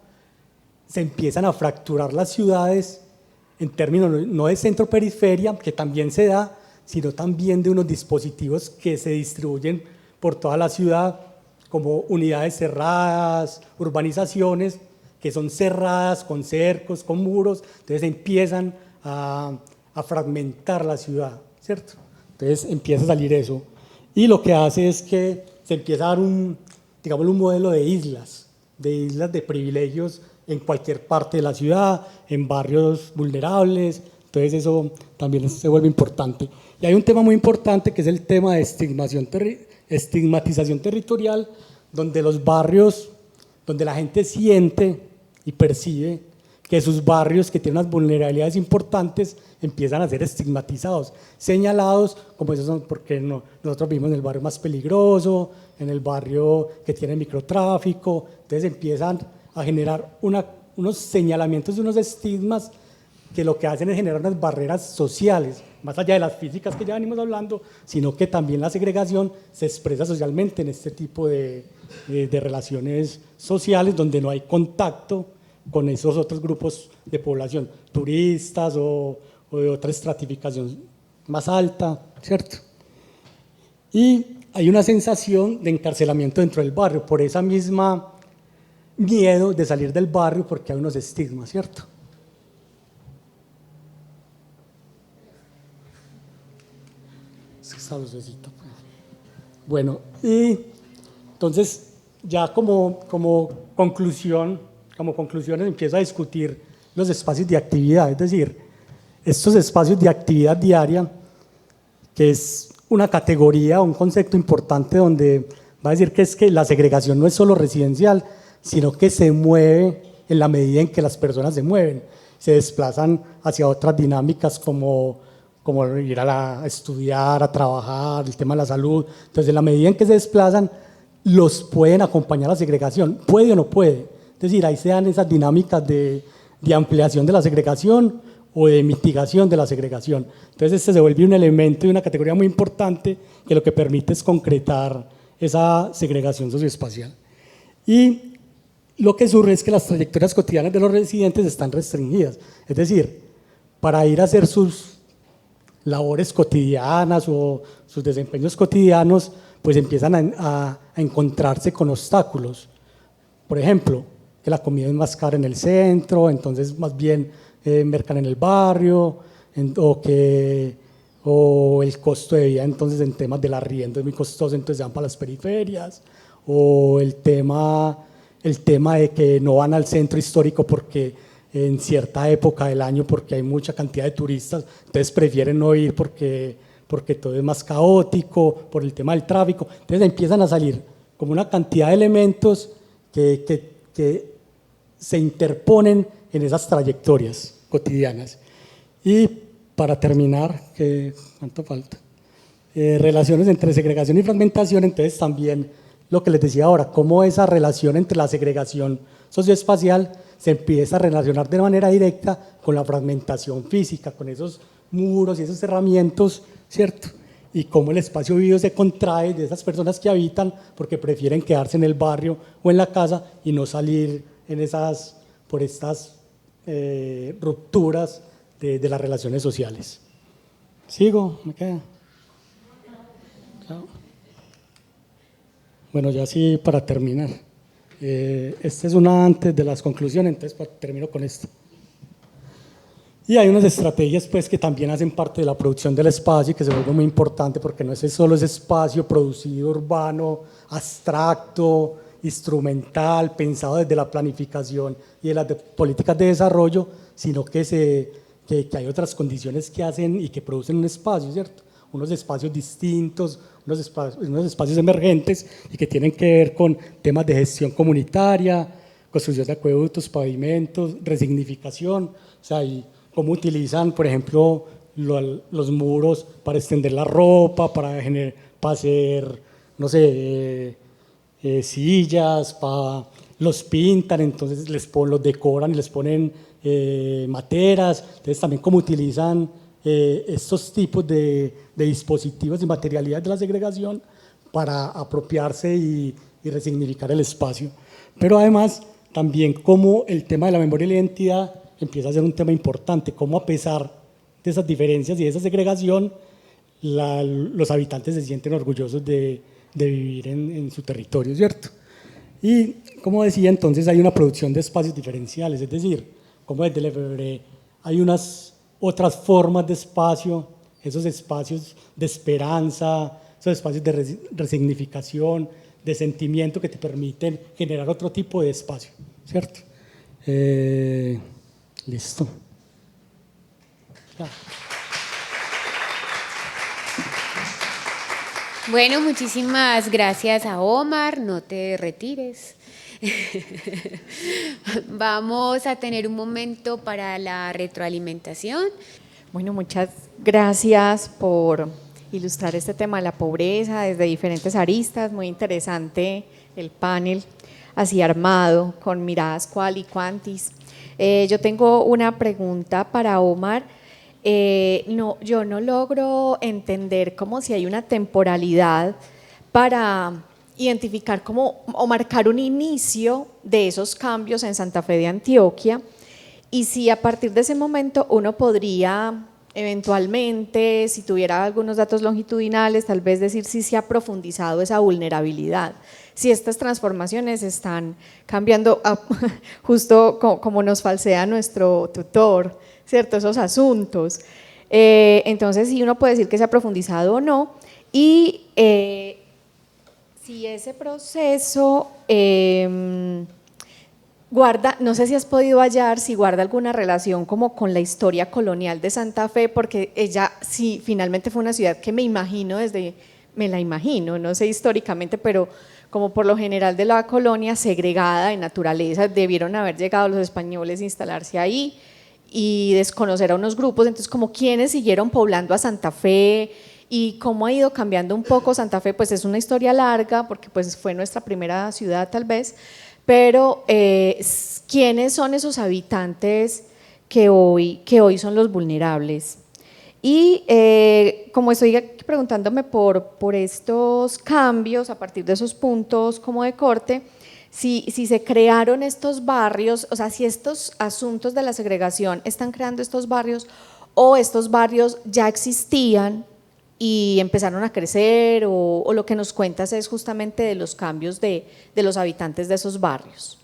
se empiezan a fracturar las ciudades en términos no de centro-periferia, que también se da, sino también de unos dispositivos que se distribuyen por toda la ciudad, como unidades cerradas, urbanizaciones que son cerradas con cercos, con muros, entonces empiezan a fragmentar la ciudad, ¿cierto? Entonces empieza a salir eso. Y lo que hace es que se empieza a dar un modelo de islas de privilegios en cualquier parte de la ciudad, en barrios vulnerables, entonces eso también se vuelve importante. Y hay un tema muy importante que es el tema de estigmatización territorial, donde los barrios, donde la gente siente y percibe que sus barrios que tienen unas vulnerabilidades importantes empiezan a ser estigmatizados, señalados como esos son porque nosotros vivimos en el barrio más peligroso, en el barrio que tiene microtráfico, entonces empiezan a generar unos señalamientos, unos estigmas que lo que hacen es generar unas barreras sociales, más allá de las físicas que ya venimos hablando, sino que también la segregación se expresa socialmente en este tipo de relaciones sociales donde no hay contacto con esos otros grupos de población, turistas o de otra estratificación más alta, ¿cierto? Y hay una sensación de encarcelamiento dentro del barrio, por esa misma miedo de salir del barrio porque hay unos estigmas, ¿cierto? Bueno, y entonces ya como conclusiones empiezo a discutir los espacios de actividad, es decir, estos espacios de actividad diaria, que es una categoría, un concepto importante donde va a decir que es que la segregación no es solo residencial, sino que se mueve en la medida en que las personas se mueven, se desplazan hacia otras dinámicas como ir a estudiar, a trabajar, el tema de la salud. Entonces, en la medida en que se desplazan, los pueden acompañar a la segregación, puede o no puede. Es decir, ahí se dan esas dinámicas de ampliación de la segregación o de mitigación de la segregación. Entonces, este se vuelve un elemento y una categoría muy importante que lo que permite es concretar esa segregación socioespacial. Y lo que surge es que las trayectorias cotidianas de los residentes están restringidas. Es decir, para ir a hacer sus labores cotidianas o sus desempeños cotidianos, pues empiezan a encontrarse con obstáculos. Por ejemplo, que la comida es más cara en el centro, entonces más bien mercan en el barrio, o el costo de vida entonces en temas del arriendo es muy costoso, entonces se van para las periferias, o el tema el tema de que no van al centro histórico porque en cierta época del año, porque hay mucha cantidad de turistas, entonces prefieren no ir porque todo es más caótico, por el tema del tráfico. Entonces empiezan a salir como una cantidad de elementos que se interponen en esas trayectorias cotidianas. Y para terminar, ¿cuánto falta? Relaciones entre segregación y fragmentación, entonces también lo que les decía ahora, cómo esa relación entre la segregación socioespacial se empieza a relacionar de manera directa con la fragmentación física, con esos muros y esos cerramientos, ¿cierto? Y cómo el espacio vivo se contrae de esas personas que habitan porque prefieren quedarse en el barrio o en la casa y no salir por estas rupturas de las relaciones sociales. ¿Sigo? ¿Me queda? Claro. Bueno, ya sí, para terminar. Esta es una antes de las conclusiones, entonces termino con esto. Y hay unas estrategias pues, que también hacen parte de la producción del espacio y que se vuelve muy importante porque no es solo ese espacio producido urbano, abstracto, instrumental, pensado desde la planificación y de las políticas de desarrollo, sino que hay otras condiciones que hacen y que producen un espacio, ¿cierto? Unos espacios distintos, unos espacios emergentes y que tienen que ver con temas de gestión comunitaria, construcción de acueductos, pavimentos, resignificación, o sea, y cómo utilizan, por ejemplo, los muros para extender la ropa, para hacer, no sé, sillas, los pintan, entonces los decoran y les ponen materas, entonces también cómo utilizan estos tipos de dispositivos y materialidades de la segregación para apropiarse y resignificar el espacio. Pero además también cómo el tema de la memoria y la identidad empieza a ser un tema importante, cómo a pesar de esas diferencias y de esa segregación, los habitantes se sienten orgullosos de vivir en su territorio, ¿cierto? Y como decía, entonces hay una producción de espacios diferenciales, es decir, como desde Lefebvre hay unas otras formas de espacio, esos espacios de esperanza, esos espacios de resignificación, de sentimiento que te permiten generar otro tipo de espacio, ¿cierto? Listo. Ya. Bueno, muchísimas gracias a Omar, no te retires. Vamos a tener un momento para la retroalimentación. Bueno, muchas gracias por ilustrar este tema de la pobreza desde diferentes aristas. Muy interesante el panel así armado con miradas cual y cuantis. Yo tengo una pregunta para Omar. Yo no logro entender como si hay una temporalidad para identificar o marcar un inicio de esos cambios en Santa Fe de Antioquia y si a partir de ese momento uno podría eventualmente, si tuviera algunos datos longitudinales, tal vez decir si se ha profundizado esa vulnerabilidad, si estas transformaciones están cambiando, justo como nos falsea nuestro tutor, ¿cierto? Esos asuntos. Entonces, si uno puede decir que se ha profundizado o no, y si ese proceso guarda, no sé si has podido hallar, si guarda alguna relación como con la historia colonial de Santa Fe, porque ella sí, finalmente fue una ciudad que me la imagino, no sé históricamente, pero como por lo general de la colonia segregada en naturaleza, debieron haber llegado los españoles a instalarse ahí y desconocer a unos grupos, entonces como quienes siguieron poblando a Santa Fe y cómo ha ido cambiando un poco Santa Fe, pues es una historia larga porque pues fue nuestra primera ciudad tal vez, pero ¿quiénes son esos habitantes que hoy son los vulnerables? Y como estoy preguntándome por estos cambios a partir de esos puntos como de corte, si se crearon estos barrios, o sea, si estos asuntos de la segregación están creando estos barrios o estos barrios ya existían y empezaron a crecer o lo que nos cuentas es justamente de los cambios de los habitantes de esos barrios.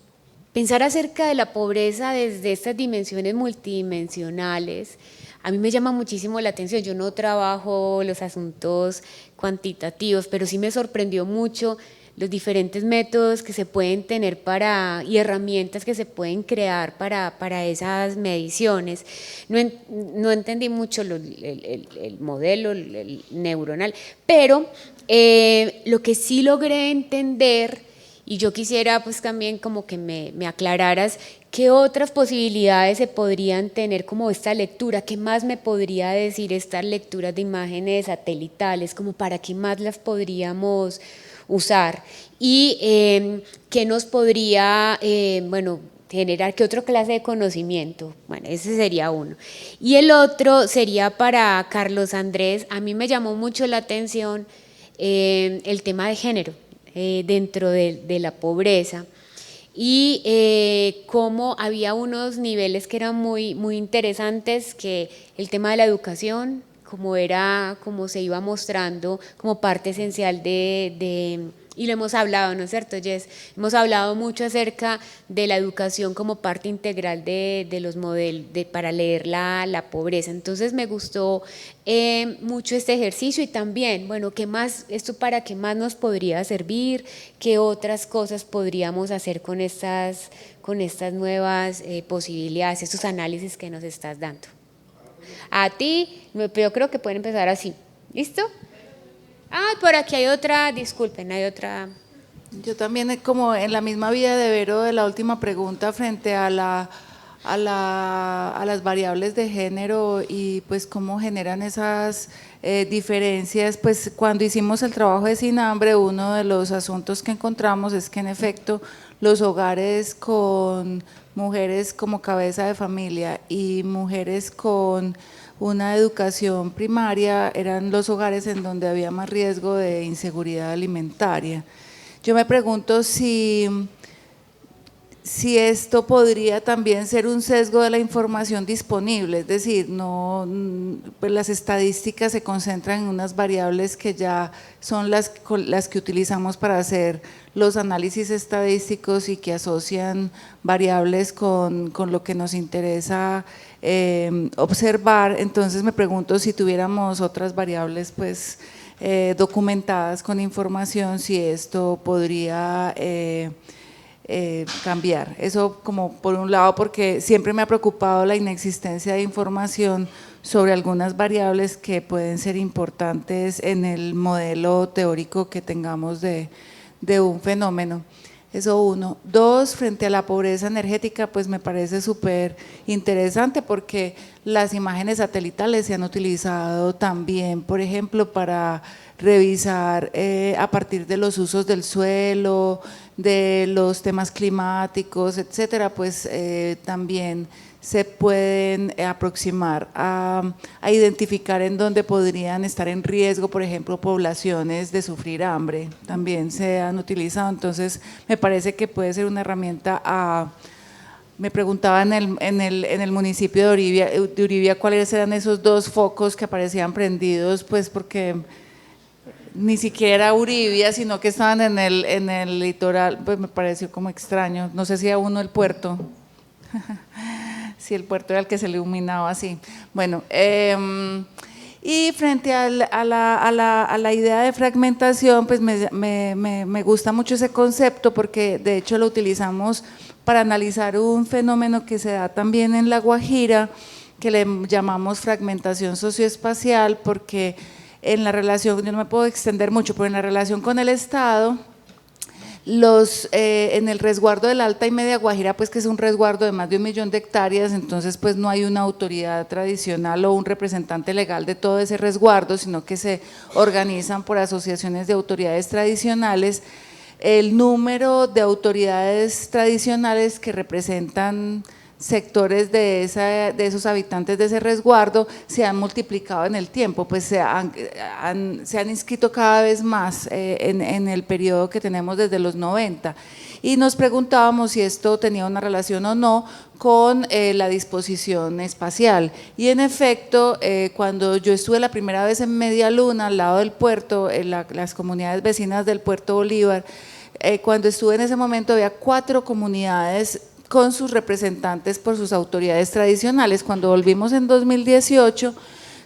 Pensar acerca de la pobreza desde estas dimensiones multidimensionales, a mí me llama muchísimo la atención. Yo no trabajo los asuntos cuantitativos, pero sí me sorprendió mucho los diferentes métodos que se pueden tener y herramientas que se pueden crear para esas mediciones. No entendí mucho el modelo el neuronal, pero lo que sí logré entender, y yo quisiera pues también como que me aclararas qué otras posibilidades se podrían tener como esta lectura, qué más me podría decir estas lecturas de imágenes satelitales, como para qué más las podríamos usar y qué nos podría, generar, qué otra clase de conocimiento. Bueno, ese sería uno. Y el otro sería para Carlos Andrés. A mí me llamó mucho la atención el tema de género dentro de la pobreza y cómo había unos niveles que eran muy, muy interesantes, que el tema de la educación, como se iba mostrando como parte esencial y lo hemos hablado, ¿no es cierto, Jess? Hemos hablado mucho acerca de la educación como parte integral de los modelos para leer la pobreza. Entonces me gustó mucho este ejercicio y también, bueno, ¿qué más, esto para qué más nos podría servir? ¿Qué otras cosas podríamos hacer con estas nuevas posibilidades, estos análisis que nos estás dando? A ti, yo creo que pueden empezar así. ¿Listo? Por aquí hay otra, disculpen, hay otra. Yo también, como en la misma vía de Vero de la última pregunta, frente a las variables de género y pues cómo generan esas diferencias, pues cuando hicimos el trabajo de Sin Hambre, uno de los asuntos que encontramos es que en efecto los hogares con mujeres como cabeza de familia y mujeres con una educación primaria eran los hogares en donde había más riesgo de inseguridad alimentaria. Yo me pregunto si esto podría también ser un sesgo de la información disponible, es decir, pues las estadísticas se concentran en unas variables que ya son las que utilizamos para hacer los análisis estadísticos y que asocian variables con lo que nos interesa observar. Entonces me pregunto si tuviéramos otras variables pues documentadas con información, si esto podría cambiar. Eso como por un lado, porque siempre me ha preocupado la inexistencia de información sobre algunas variables que pueden ser importantes en el modelo teórico que tengamos de un fenómeno. Eso uno. Dos, frente a la pobreza energética, pues me parece súper interesante porque las imágenes satelitales se han utilizado también, por ejemplo, para revisar a partir de los usos del suelo, de los temas climáticos, etcétera, pues también se pueden aproximar a identificar en dónde podrían estar en riesgo, por ejemplo, poblaciones de sufrir hambre, también se han utilizado. Entonces me parece que puede ser una herramienta me preguntaba en el municipio de Uribia cuáles eran esos dos focos que aparecían prendidos, pues porque ni siquiera Uribia, sino que estaban en el litoral, pues me pareció como extraño, no sé si a uno el puerto, si el puerto era el que se iluminaba así. Bueno, y frente a la idea de fragmentación, pues me gusta mucho ese concepto porque de hecho lo utilizamos para analizar un fenómeno que se da también en La Guajira, que le llamamos fragmentación socioespacial, porque en la relación, yo no me puedo extender mucho, pero en la relación con el Estado, en el resguardo de la Alta y Media Guajira, pues que es un resguardo de más de 1 millón de hectáreas, entonces pues no hay una autoridad tradicional o un representante legal de todo ese resguardo, sino que se organizan por asociaciones de autoridades tradicionales. El número de autoridades tradicionales que representan sectores de esos habitantes de ese resguardo se han multiplicado en el tiempo, pues se han inscrito cada vez más en el periodo que tenemos desde los 90, y nos preguntábamos si esto tenía una relación o no con la disposición espacial, y en efecto cuando yo estuve la primera vez en Media Luna, al lado del puerto, en las comunidades vecinas del Puerto Bolívar, cuando estuve en ese momento había 4 comunidades con sus representantes por sus autoridades tradicionales. Cuando volvimos en 2018,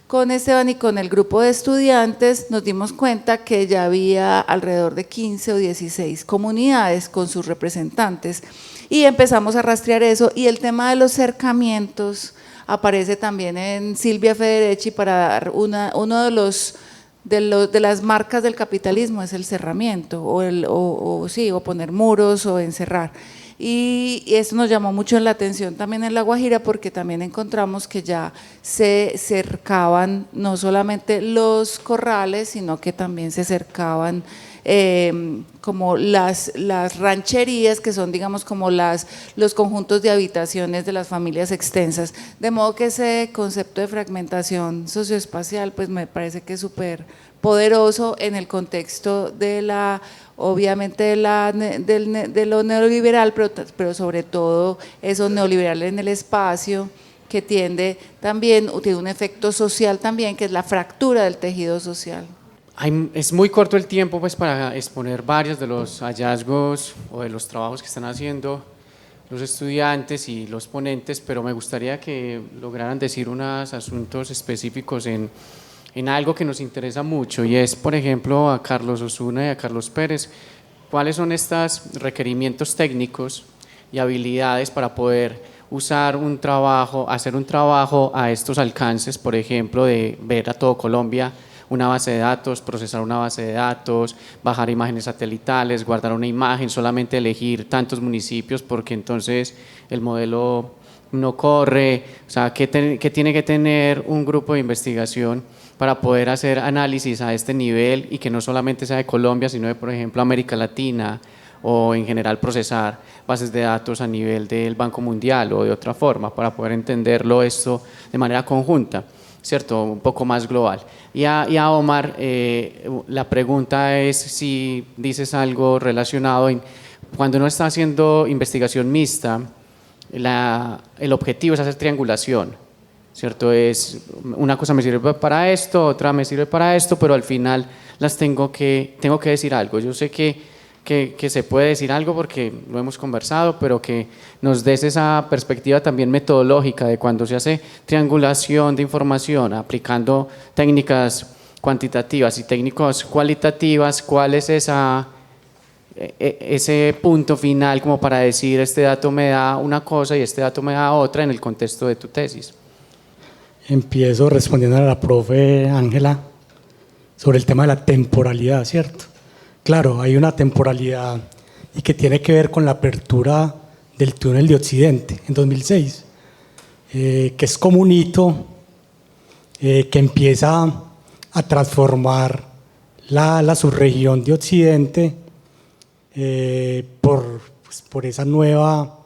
con Esteban y con el grupo de estudiantes nos dimos cuenta que ya había alrededor de 15 o 16 comunidades con sus representantes y empezamos a rastrear eso, y el tema de los cercamientos aparece también en Silvia Federici para dar uno de las marcas del capitalismo es el cerramiento o poner muros o encerrar. Y eso nos llamó mucho la atención también en La Guajira, porque también encontramos que ya se cercaban no solamente los corrales, sino que también se cercaban como las rancherías, que son, digamos, como los conjuntos de habitaciones de las familias extensas. De modo que ese concepto de fragmentación socioespacial pues me parece que es súper poderoso en el contexto de obviamente de lo neoliberal, pero sobre todo eso neoliberal en el espacio, que tiene un efecto social también, que es la fractura del tejido social. Es muy corto el tiempo pues para exponer varios de los hallazgos o de los trabajos que están haciendo los estudiantes y los ponentes, pero me gustaría que lograran decir unos asuntos específicos en algo que nos interesa mucho, y es, por ejemplo, a Carlos Osuna y a Carlos Pérez, cuáles son estos requerimientos técnicos y habilidades para poder usar un trabajo, hacer un trabajo a estos alcances, por ejemplo, de ver a todo Colombia, una base de datos, procesar una base de datos, bajar imágenes satelitales, guardar una imagen, solamente elegir tantos municipios porque entonces el modelo no corre. O sea, ¿qué tiene que tener un grupo de investigación para poder hacer análisis a este nivel y que no solamente sea de Colombia, sino de, por ejemplo, América Latina, o en general procesar bases de datos a nivel del Banco Mundial o de otra forma para poder entenderlo esto de manera conjunta, ¿cierto? Un poco más global. Y a Omar, la pregunta es si dices algo relacionado cuando uno está haciendo investigación mixta, el objetivo es hacer triangulación, ¿cierto? Es una cosa me sirve para esto, otra me sirve para esto, pero al final tengo que decir algo. Yo sé que se puede decir algo porque lo hemos conversado, pero que nos des esa perspectiva también metodológica de cuando se hace triangulación de información aplicando técnicas cuantitativas y técnicas cualitativas, ¿cuál es ese punto final como para decir este dato me da una cosa y este dato me da otra en el contexto de tu tesis? Empiezo respondiendo a la profe Ángela sobre el tema de la temporalidad, ¿cierto? Claro, hay una temporalidad y que tiene que ver con la apertura del túnel de Occidente en 2006, que es como un hito que empieza a transformar la subregión de Occidente por esa nueva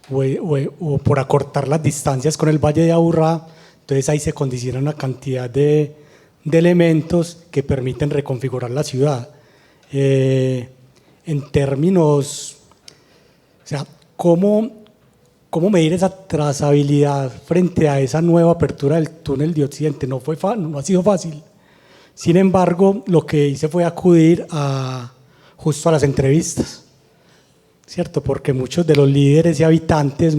o por acortar las distancias con el Valle de Aburrá. Entonces ahí se condiciona una cantidad de elementos que permiten reconfigurar la ciudad. En términos, o sea, ¿cómo medir esa trazabilidad frente a esa nueva apertura del túnel de Occidente? No ha sido fácil. Sin embargo, lo que hice fue acudir justo a las entrevistas, ¿cierto? Porque muchos de los líderes y habitantes,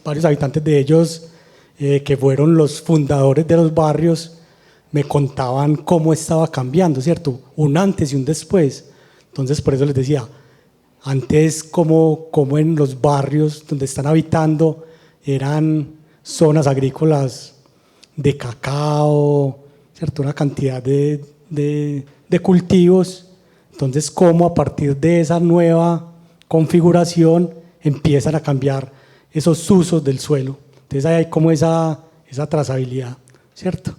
varios habitantes de ellos que fueron los fundadores de los barrios, me contaban cómo estaba cambiando, ¿cierto? Un antes y un después. Entonces, por eso les decía, antes como en los barrios donde están habitando eran zonas agrícolas de cacao, ¿cierto? Una cantidad de cultivos. Entonces, cómo a partir de esa nueva configuración empiezan a cambiar esos usos del suelo. Entonces, ahí hay como esa trazabilidad, ¿cierto?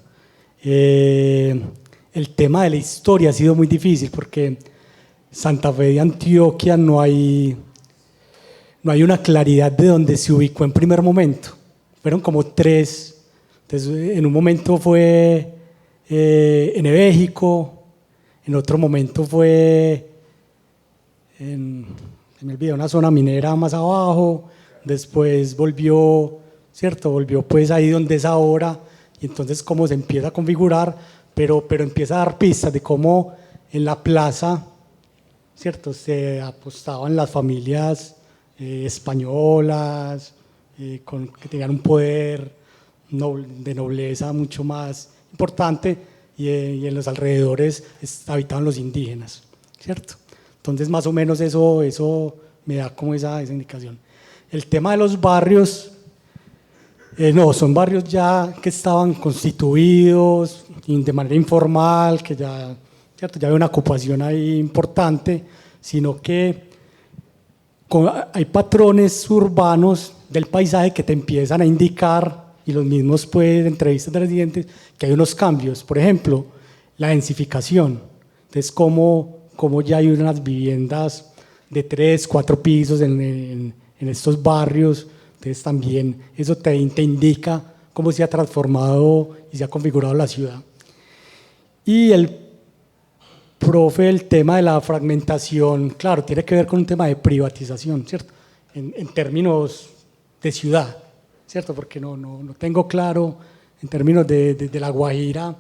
El tema de la historia ha sido muy difícil porque Santa Fe de Antioquia no hay una claridad de dónde se ubicó en primer momento. Fueron como tres. Entonces, en un momento fue en México, en otro momento fue se me olvidó, una zona minera más abajo, después volvió, ¿cierto? Volvió pues ahí donde es ahora. Y entonces cómo se empieza a configurar, pero empieza a dar pistas de cómo en la plaza, ¿cierto? Se apostaban las familias españolas, que tenían un poder de nobleza mucho más importante, y en los alrededores habitaban los indígenas, ¿cierto? Entonces más o menos eso me da como esa indicación. El tema de los barrios, no, son barrios ya que estaban constituidos de manera informal, que ya, ¿cierto? Ya había una ocupación ahí importante, sino que hay patrones urbanos del paisaje que te empiezan a indicar, y los mismos pues entrevistas de residentes, que hay unos cambios. Por ejemplo, la densificación. Entonces, cómo ya hay unas viviendas de 3, 4 pisos en estos barrios. Entonces también eso te indica cómo se ha transformado y se ha configurado la ciudad. Y el tema de la fragmentación, claro, tiene que ver con un tema de privatización, ¿cierto? En términos de ciudad, ¿cierto? Porque no tengo claro, en términos de La Guajira,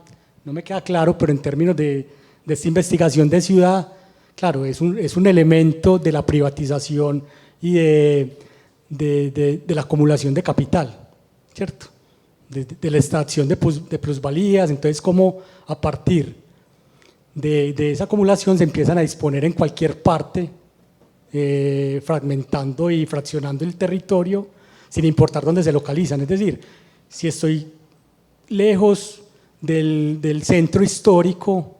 no me queda claro, pero en términos de esta investigación de ciudad, claro, es un elemento de la privatización y de la acumulación de capital, ¿cierto? De la extracción de plusvalías. Entonces, cómo a partir de esa acumulación se empiezan a disponer en cualquier parte, fragmentando y fraccionando el territorio sin importar dónde se localizan. Es decir, si estoy lejos del centro histórico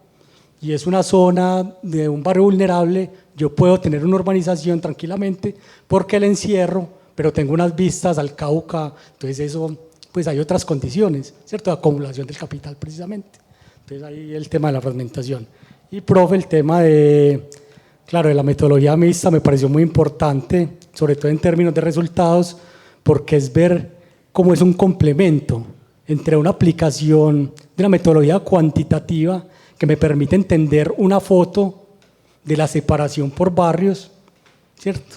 y es una zona de un barrio vulnerable, yo puedo tener una urbanización tranquilamente porque el encierro, pero tengo unas vistas al Cauca. Entonces eso, pues hay otras condiciones, ¿cierto? De acumulación del capital precisamente. Entonces ahí el tema de la fragmentación. Y profe, el tema de la metodología mixta me pareció muy importante, sobre todo en términos de resultados, porque es ver cómo es un complemento entre una aplicación de una metodología cuantitativa que me permite entender una foto de la separación por barrios, ¿cierto?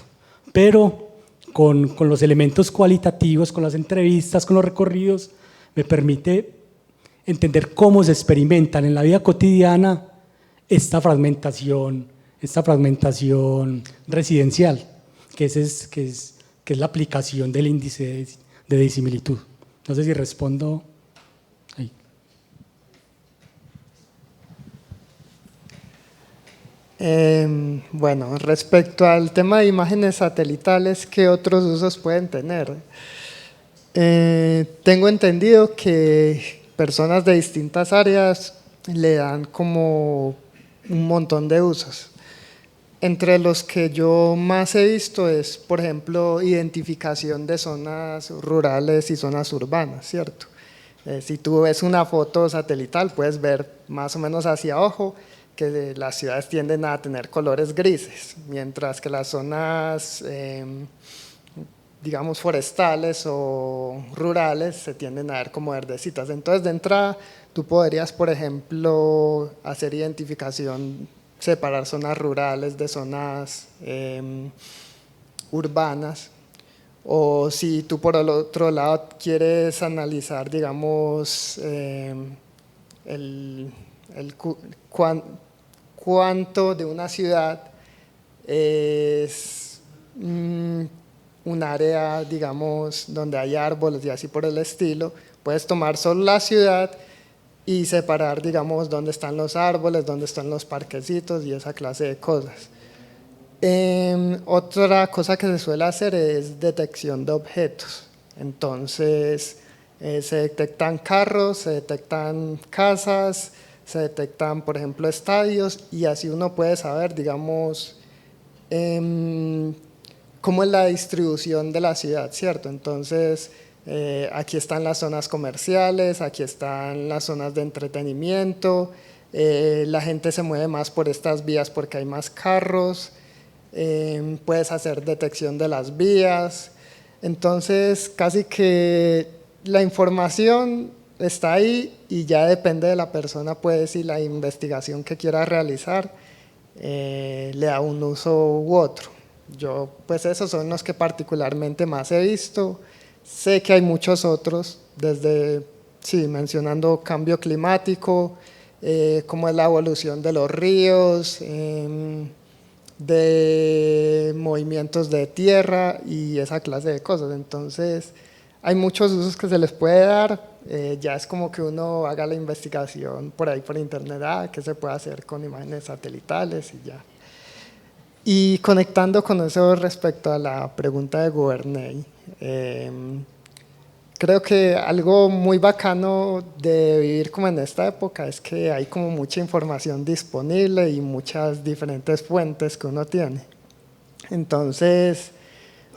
Pero con los elementos cualitativos, con las entrevistas, con los recorridos, me permite entender cómo se experimentan en la vida cotidiana esta fragmentación residencial, que es la aplicación del índice de disimilitud. No sé si respondo ahí. Bueno, respecto al tema de imágenes satelitales, ¿qué otros usos pueden tener? Tengo entendido que personas de distintas áreas le dan como un montón de usos. Entre los que yo más he visto es, por ejemplo, identificación de zonas rurales y zonas urbanas, ¿cierto? Si tú ves una foto satelital, puedes ver más o menos hacia abajo que las ciudades tienden a tener colores grises, mientras que las zonas, digamos, forestales o rurales se tienden a ver como verdecitas. Entonces, de entrada, tú podrías, por ejemplo, hacer identificación, separar zonas rurales de zonas urbanas, o si tú por el otro lado quieres analizar, digamos, cuánto de una ciudad es un área, digamos, donde hay árboles y así por el estilo, puedes tomar solo la ciudad y separar, digamos, dónde están los árboles, dónde están los parquecitos y esa clase de cosas. Otra cosa que se suele hacer es detección de objetos. Entonces, se detectan carros, se detectan casas, se detectan, por ejemplo, estadios, y así uno puede saber, digamos, cómo es la distribución de la ciudad, ¿cierto? Entonces, aquí están las zonas comerciales, aquí están las zonas de entretenimiento, la gente se mueve más por estas vías porque hay más carros, puedes hacer detección de las vías. Entonces, casi que la información está ahí y ya depende de la persona, pues, y la investigación que quiera realizar, le da un uso u otro. Yo, pues, esos son los que particularmente más he visto. Sé que hay muchos otros, desde, sí, mencionando cambio climático, cómo es la evolución de los ríos, de movimientos de tierra y esa clase de cosas. Entonces, hay muchos usos que se les puede dar. Ya es como que uno haga la investigación por ahí por internet, qué se puede hacer con imágenes satelitales y ya. Y conectando con eso respecto a la pregunta de Guberney, creo que algo muy bacano de vivir como en esta época es que hay como mucha información disponible y muchas diferentes fuentes que uno tiene. Entonces,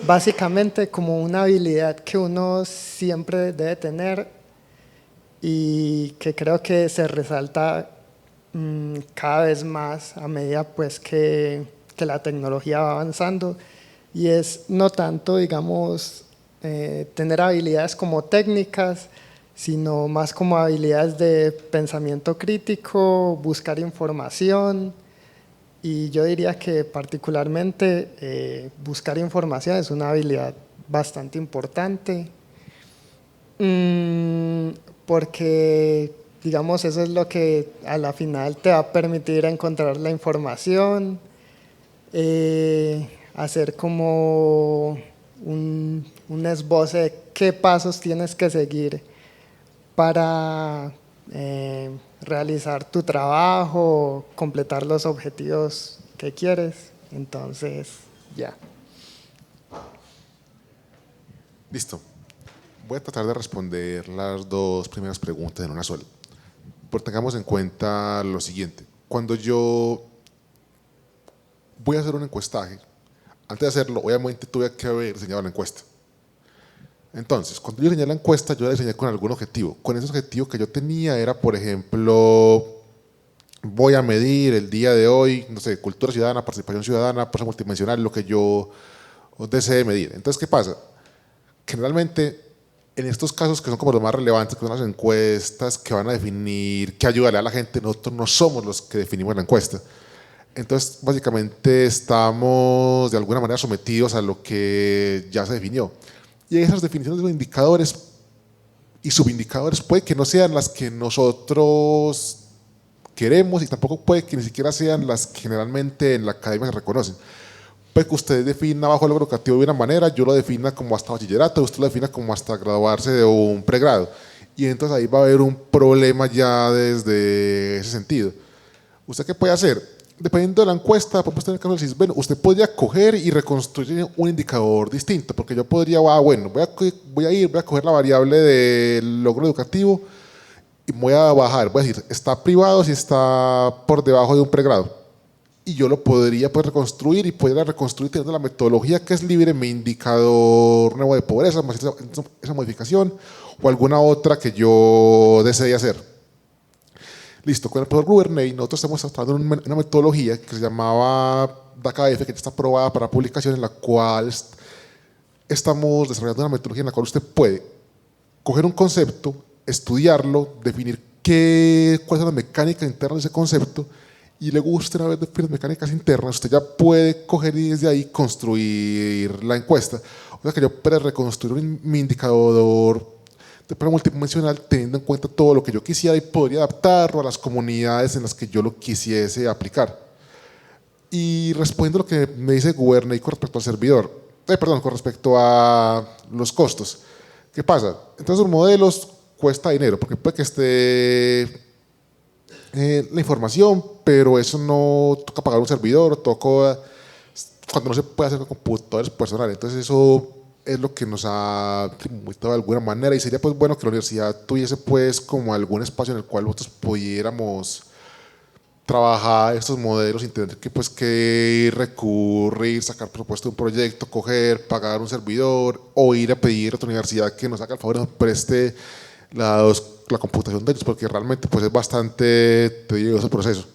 básicamente como una habilidad que uno siempre debe tener y que creo que se resalta cada vez más a medida pues que la tecnología va avanzando, y es no tanto, digamos, tener habilidades como técnicas, sino más como habilidades de pensamiento crítico, buscar información, y yo diría que particularmente buscar información es una habilidad bastante importante, porque digamos eso es lo que a la final te va a permitir encontrar la información, hacer como un esbozo de qué pasos tienes que seguir para realizar tu trabajo, completar los objetivos que quieres. Entonces, ya. Listo. Voy a tratar de responder las dos primeras preguntas en una sola. Pero tengamos en cuenta lo siguiente. Cuando yo voy a hacer un encuestaje, antes de hacerlo, obviamente tuve que haber diseñado la encuesta. Entonces, cuando yo diseñé la encuesta, yo la diseñé con algún objetivo. Con ese objetivo que yo tenía era, por ejemplo, voy a medir el día de hoy, no sé, cultura ciudadana, participación ciudadana, proceso multidimensional, lo que yo desee medir. Entonces, ¿qué pasa? Generalmente, en estos casos que son como los más relevantes, que son las encuestas que van a definir qué ayudarle a la gente, nosotros no somos los que definimos la encuesta. Entonces, básicamente estamos de alguna manera sometidos a lo que ya se definió. Y esas definiciones de los indicadores y subindicadores puede que no sean las que nosotros queremos, y tampoco puede que ni siquiera sean las que generalmente en la academia se reconocen. Puede que usted defina bajo el logro educativo de una manera, yo lo defina como hasta bachillerato, usted lo defina como hasta graduarse de un pregrado. Y entonces ahí va a haber un problema ya desde ese sentido. ¿Usted qué puede hacer? Dependiendo de la encuesta, podemos tener que decir, bueno, usted podría coger y reconstruir un indicador distinto, porque yo podría, bueno, voy a coger la variable del logro educativo y voy a bajar, voy a decir, está privado si está por debajo de un pregrado. Y yo lo podría pues reconstruir, y podría reconstruir teniendo la metodología que es libre, mi indicador nuevo de pobreza, esa modificación, o alguna otra que yo desee hacer. Listo, con el profesor Guberney nosotros estamos trabajando en una metodología que se llamaba DACA-F, que ya está aprobada para publicación, en la cual estamos desarrollando una metodología en la cual usted puede coger un concepto, estudiarlo, definir cuáles son las mecánicas internas de ese concepto, y luego usted, una vez definido las mecánicas internas, usted ya puede coger y desde ahí construir la encuesta. O sea que yo puedo reconstruir mi indicador de prueba multidimensional teniendo en cuenta todo lo que yo quisiera, y podría adaptarlo a las comunidades en las que yo lo quisiese aplicar. Y respondiendo a lo que me dice Guberney con respecto al servidor, con respecto a los costos, ¿qué pasa? Entonces los modelos cuesta dinero, porque puede que esté la información, pero eso no toca pagar un servidor, toca cuando no se puede hacer con computadores personales. Entonces eso es lo que nos ha limitado de alguna manera, y sería pues bueno que la universidad tuviese pues como algún espacio en el cual nosotros pudiéramos trabajar estos modelos sin tener que pues que recurrir, sacar propuesta de un proyecto, coger, pagar un servidor, o ir a pedir a otra universidad que nos haga el favor y nos preste la computación de ellos, porque realmente pues es bastante tedioso el proceso.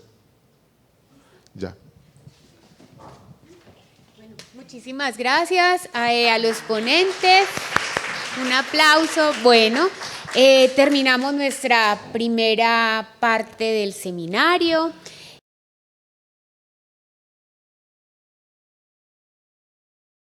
Ya. Muchísimas gracias a los ponentes. Un aplauso. Bueno, terminamos nuestra primera parte del seminario.